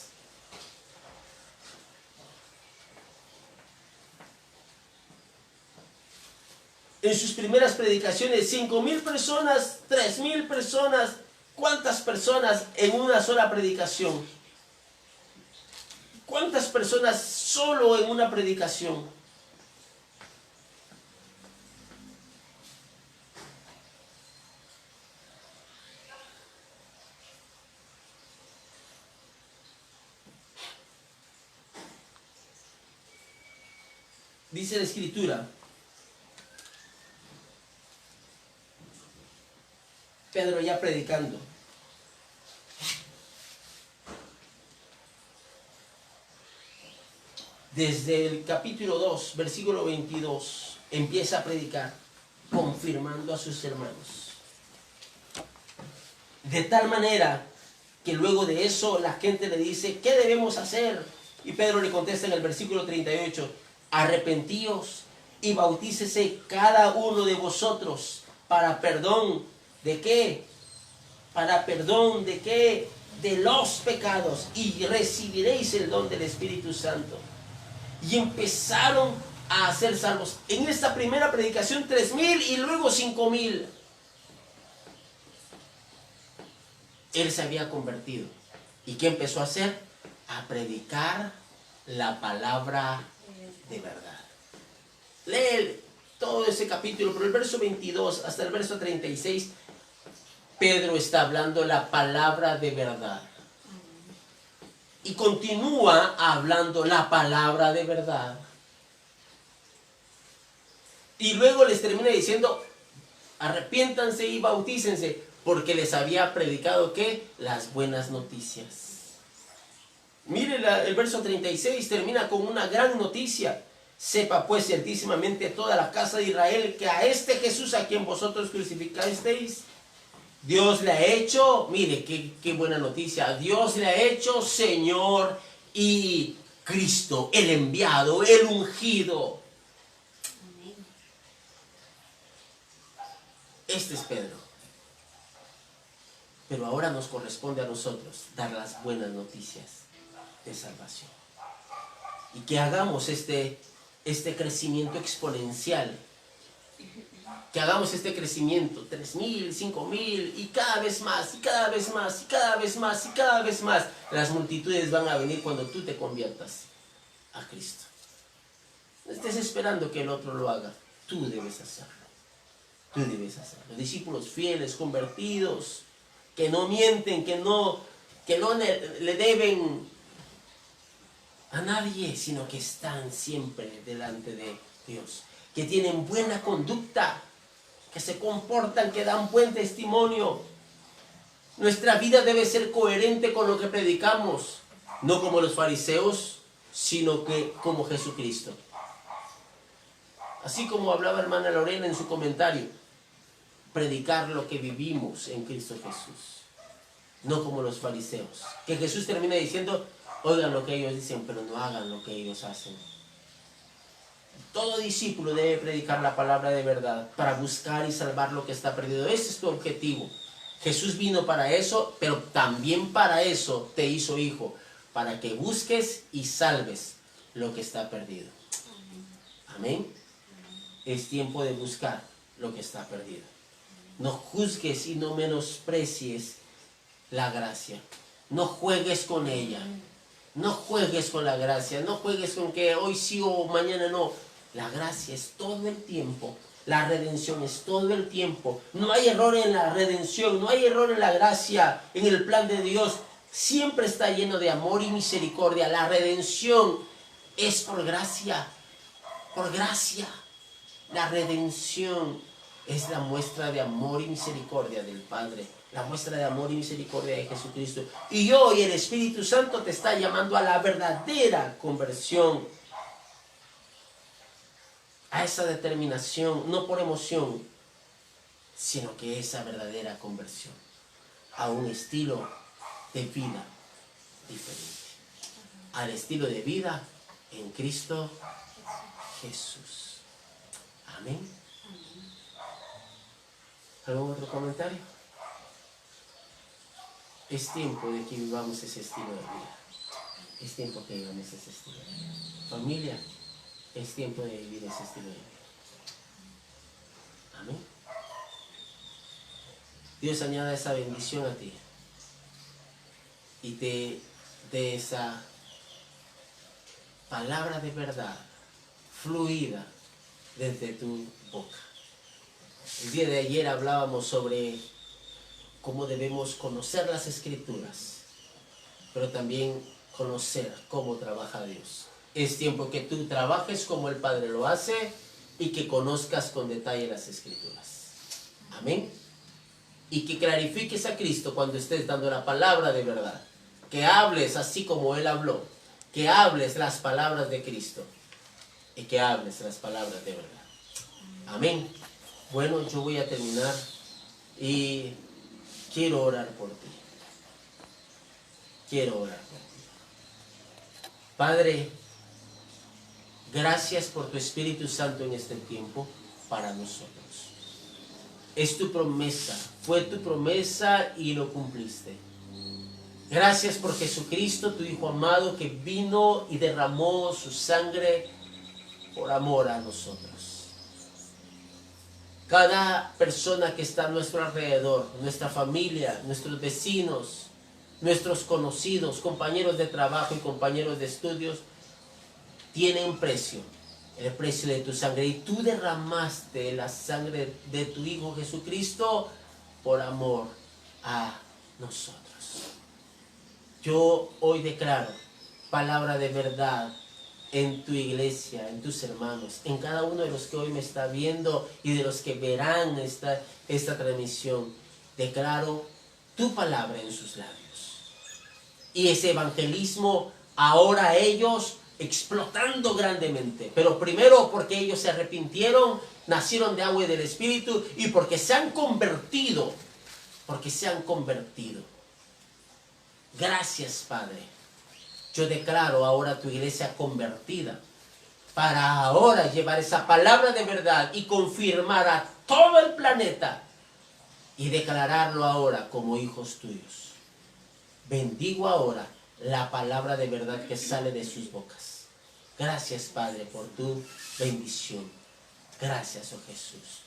En sus primeras predicaciones, 5,000 personas, 3,000 personas. ¿Cuántas personas en una sola predicación? ¿Cuántas personas solo en una predicación? Dice la Escritura, Pedro ya predicando, desde el capítulo 2, versículo 22, empieza a predicar, confirmando a sus hermanos. De tal manera que luego de eso la gente le dice, ¿qué debemos hacer? Y Pedro le contesta en el versículo 38, arrepentíos y bautícese cada uno de vosotros para perdón ¿de qué? Para perdón ¿de qué? De los pecados, y recibiréis el don del Espíritu Santo. Y empezaron a ser salvos. En esta primera predicación 3,000 y luego 5,000. Él se había convertido. ¿Y qué empezó a hacer? A predicar la palabra de verdad. Lee todo ese capítulo, pero el verso 22 hasta el verso 36, Pedro está hablando la palabra de verdad. Y continúa hablando la palabra de verdad. Y luego les termina diciendo, arrepiéntanse y bautícense, porque les había predicado, ¿qué? Las buenas noticias. Mire el verso 36, termina con una gran noticia. Sepa pues ciertísimamente toda la casa de Israel que a este Jesús a quien vosotros crucificasteis, Dios le ha hecho, mire qué buena noticia, Dios le ha hecho Señor y Cristo, el enviado, el ungido. Amén. Este es Pedro. Pero ahora nos corresponde a nosotros dar las buenas noticias de salvación. Y que hagamos este crecimiento exponencial. Que hagamos este crecimiento, 3,000, 5,000, y cada vez más, y cada vez más, y cada vez más, y cada vez más. Las multitudes van a venir cuando tú te conviertas a Cristo. No estés esperando que el otro lo haga. Tú debes hacerlo. Tú debes hacerlo. Discípulos fieles, convertidos, que no mienten, que no le deben a nadie, sino que están siempre delante de Dios, que tienen buena conducta, que se comportan, que dan buen testimonio. Nuestra vida debe ser coherente con lo que predicamos, no como los fariseos, sino que como Jesucristo. Así como hablaba hermana Lorena en su comentario, predicar lo que vivimos en Cristo Jesús, no como los fariseos, que Jesús termina diciendo, oigan lo que ellos dicen, pero no hagan lo que ellos hacen. Todo discípulo debe predicar la palabra de verdad para buscar y salvar lo que está perdido. Ese es tu objetivo. Jesús vino para eso, pero también para eso te hizo hijo, para que busques y salves lo que está perdido. Amén. Es tiempo de buscar lo que está perdido. No juzgues y no menosprecies la gracia. No juegues con ella. No juegues con la gracia. No juegues con que hoy sí o mañana no. La gracia es todo el tiempo. La redención es todo el tiempo. No hay error en la redención. No hay error en la gracia. En el plan de Dios siempre está lleno de amor y misericordia. La redención es por gracia. Por gracia. La redención es la muestra de amor y misericordia del Padre. La muestra de amor y misericordia de Jesucristo. Y hoy el Espíritu Santo te está llamando a la verdadera conversión. A esa determinación, no por emoción, sino que esa verdadera conversión. A un estilo de vida diferente. Al estilo de vida en Cristo Jesús. Amén. ¿Algún otro comentario? Es tiempo de que vivamos ese estilo de vida. Es tiempo que vivamos ese estilo de vida. Familia, es tiempo de vivir ese estilo de vida. Amén. Dios añada esa bendición a ti y te dé esa palabra de verdad fluida desde tu boca. El día de ayer hablábamos sobre cómo debemos conocer las Escrituras, pero también conocer cómo trabaja Dios. Es tiempo que tú trabajes como el Padre lo hace y que conozcas con detalle las Escrituras. Amén. Y que clarifiques a Cristo cuando estés dando la palabra de verdad. Que hables así como Él habló. Que hables las palabras de Cristo. Y que hables las palabras de verdad. Amén. Bueno, yo voy a terminar y quiero orar por ti. Quiero orar por ti. Padre, gracias por tu Espíritu Santo en este tiempo para nosotros. Es tu promesa, fue tu promesa y lo cumpliste. Gracias por Jesucristo, tu Hijo amado, que vino y derramó su sangre por amor a nosotros. Cada persona que está a nuestro alrededor, nuestra familia, nuestros vecinos, nuestros conocidos, compañeros de trabajo y compañeros de estudios, tienen un precio, el precio de tu sangre. Y tú derramaste la sangre de tu Hijo Jesucristo por amor a nosotros. Yo hoy declaro palabra de verdad en tu iglesia, en tus hermanos, en cada uno de los que hoy me está viendo y de los que verán esta transmisión. Declaro tu palabra en sus labios. Y ese evangelismo ahora ellos explotando grandemente. Pero primero porque ellos se arrepintieron, nacieron de agua y del Espíritu, y porque se han convertido. Porque se han convertido. Gracias, Padre. Yo declaro ahora tu iglesia convertida, para ahora llevar esa palabra de verdad y confirmar a todo el planeta y declararlo ahora como hijos tuyos. Bendigo ahora la palabra de verdad que sale de sus bocas. Gracias, Padre, por tu bendición. Gracias, oh Jesús.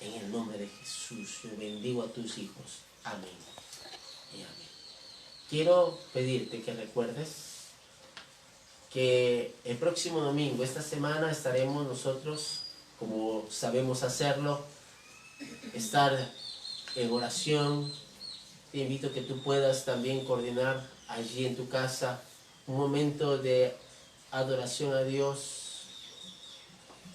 En el nombre de Jesús, yo bendigo a tus hijos. Amén y amén. Quiero pedirte que recuerdes que el próximo domingo, esta semana, estaremos nosotros, como sabemos hacerlo, estar en oración. Te invito a que tú puedas también coordinar allí en tu casa un momento de adoración a Dios,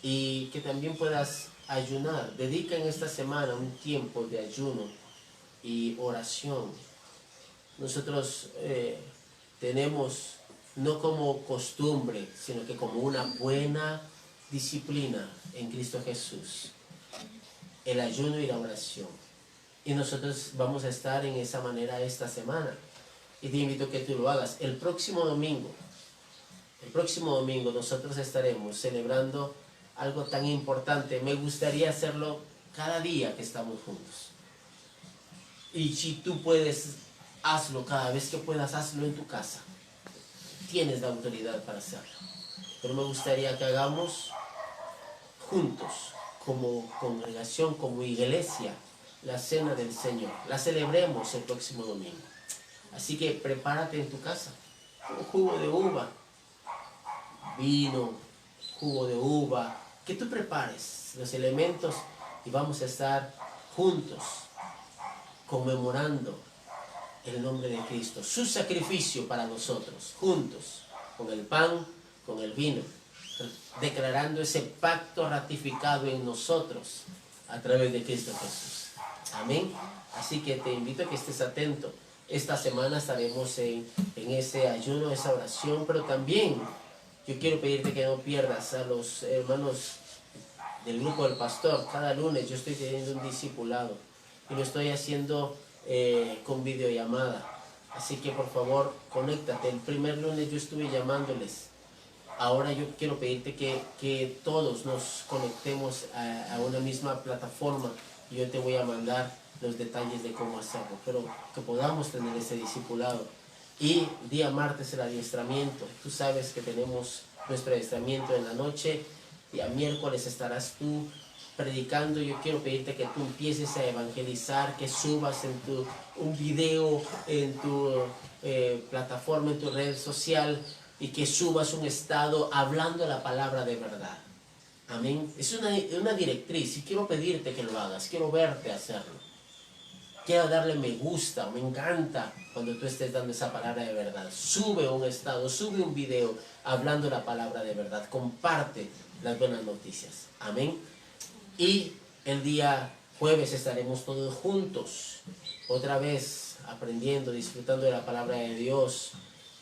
y que también puedas ayunar. Dedica en esta semana un tiempo de ayuno y oración. Nosotros tenemos, no como costumbre, sino que como una buena disciplina en Cristo Jesús, el ayuno y la oración. Y nosotros vamos a estar en esa manera esta semana. Y te invito a que tú lo hagas. El próximo domingo nosotros estaremos celebrando algo tan importante. Me gustaría hacerlo cada día que estamos juntos. Y si tú puedes, hazlo cada vez que puedas, hazlo en tu casa. Tienes la autoridad para hacerlo. Pero me gustaría que hagamos juntos, como congregación, como iglesia, la cena del Señor. La celebremos el próximo domingo. Así que prepárate en tu casa. Un jugo de uva, vino, jugo de uva, que tú prepares los elementos y vamos a estar juntos conmemorando el nombre de Cristo, su sacrificio para nosotros, juntos, con el pan, con el vino, declarando ese pacto ratificado en nosotros a través de Cristo Jesús. Amén. Así que te invito a que estés atento. Esta semana estaremos en ese ayuno, esa oración, pero también yo quiero pedirte que no pierdas a los hermanos del grupo del pastor. Cada lunes yo estoy teniendo un discipulado y lo estoy haciendo con videollamada. Así que por favor, conéctate. El primer lunes yo estuve llamándoles. Ahora yo quiero pedirte que todos nos conectemos a una misma plataforma. Y yo te voy a mandar los detalles de cómo hacerlo, pero que podamos tener ese discipulado. Y día martes el adiestramiento. Tú sabes que tenemos nuestro adiestramiento en la noche. Día miércoles estarás tú predicando. Yo quiero pedirte que tú empieces a evangelizar, que subas un video en tu plataforma, en tu red social, y que subas un estado hablando la palabra de verdad. Amén. Es una directriz y quiero pedirte que lo hagas. Quiero verte hacerlo. Quiero darle me gusta, me encanta cuando tú estés dando esa palabra de verdad. Sube un estado, sube un video hablando la palabra de verdad. Comparte las buenas noticias. Amén. Y el día jueves estaremos todos juntos, otra vez aprendiendo, disfrutando de la palabra de Dios.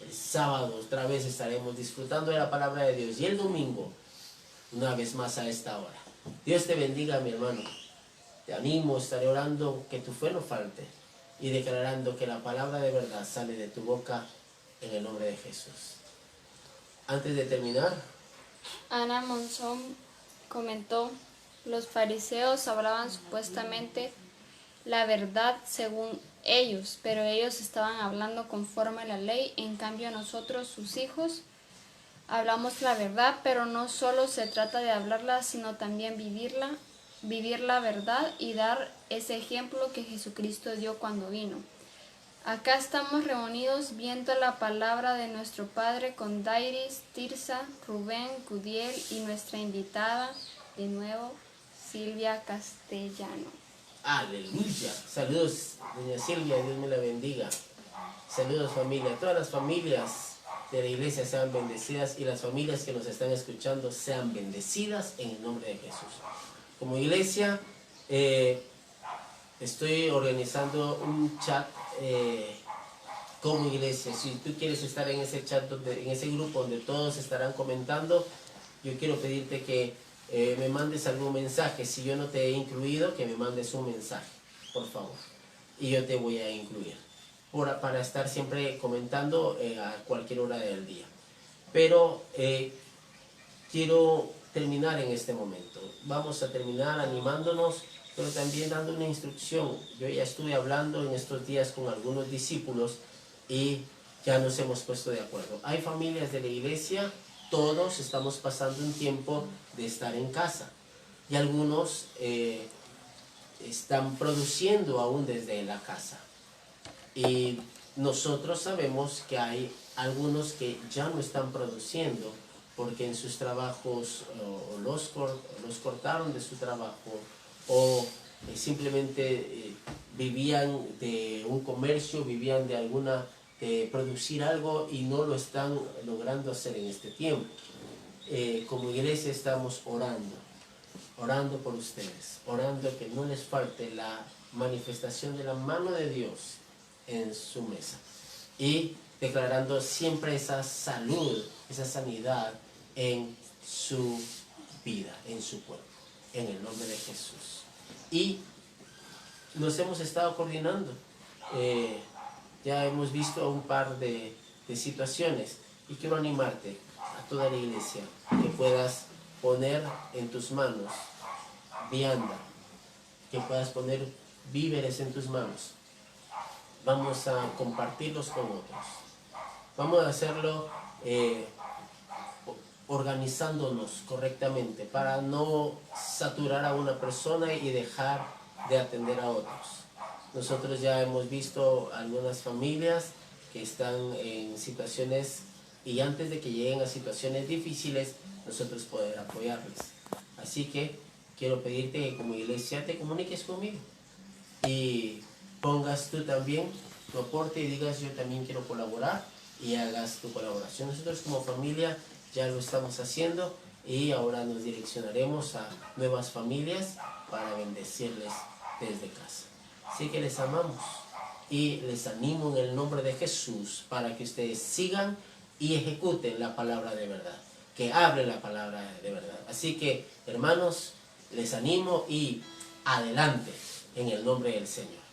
El sábado otra vez estaremos disfrutando de la palabra de Dios. Y el domingo, una vez más a esta hora. Dios te bendiga, mi hermano. Te animo, estaré orando que tu fe no falte y declarando que la palabra de verdad sale de tu boca en el nombre de Jesús. Antes de terminar, Ana Monzón comentó: los fariseos hablaban supuestamente la verdad según ellos, pero ellos estaban hablando conforme a la ley. En cambio nosotros, sus hijos, hablamos la verdad, pero no solo se trata de hablarla, sino también vivir la verdad y dar ese ejemplo que Jesucristo dio cuando vino. Acá estamos reunidos viendo la palabra de nuestro Padre con Dairis, Tirsa, Rubén, Gudiel y nuestra invitada, de nuevo, Silvia Castellano. Aleluya. Saludos, doña Silvia, Dios me la bendiga. Saludos, familia. Todas las familias de la iglesia sean bendecidas y las familias que nos están escuchando sean bendecidas en el nombre de Jesús. Como iglesia, estoy organizando un chat como iglesia. Si tú quieres estar en ese chat, en ese grupo donde todos estarán comentando, yo quiero pedirte que me mandes algún mensaje. Si yo no te he incluido, que me mandes un mensaje, por favor, y yo te voy a incluir para estar siempre comentando a cualquier hora del día. Pero quiero terminar en este momento. Vamos a terminar animándonos, pero también dando una instrucción. Yo ya estuve hablando en estos días con algunos discípulos y ya nos hemos puesto de acuerdo. Hay familias de la iglesia, todos estamos pasando un tiempo de estar en casa y algunos están produciendo aún desde la casa. Y nosotros sabemos que hay algunos que ya no están produciendo porque en sus trabajos los cortaron de su trabajo o simplemente vivían de un comercio, vivían de producir algo y no lo están logrando hacer en este tiempo. Como iglesia estamos orando por ustedes, orando que no les falte la manifestación de la mano de Dios en su mesa y declarando siempre esa salud, esa sanidad en su vida, en su cuerpo, en el nombre de Jesús. Y nos hemos estado coordinando, ya hemos visto un par de situaciones y quiero animarte a toda la iglesia que puedas poner en tus manos vianda, que puedas poner víveres en tus manos. Vamos a compartirlos con otros. Vamos a hacerlo organizándonos correctamente para no saturar a una persona y dejar de atender a otros. Nosotros ya hemos visto algunas familias que están en situaciones y antes de que lleguen a situaciones difíciles, nosotros poder apoyarles. Así que quiero pedirte que como iglesia te comuniques conmigo y pongas tú también tu aporte y digas yo también quiero colaborar y hagas tu colaboración. Nosotros como familia ya lo estamos haciendo y ahora nos direccionaremos a nuevas familias para bendecirles desde casa. Así que les amamos y les animo en el nombre de Jesús para que ustedes sigan y ejecuten la palabra de verdad, que hablen la palabra de verdad. Así que hermanos, les animo y adelante en el nombre del Señor.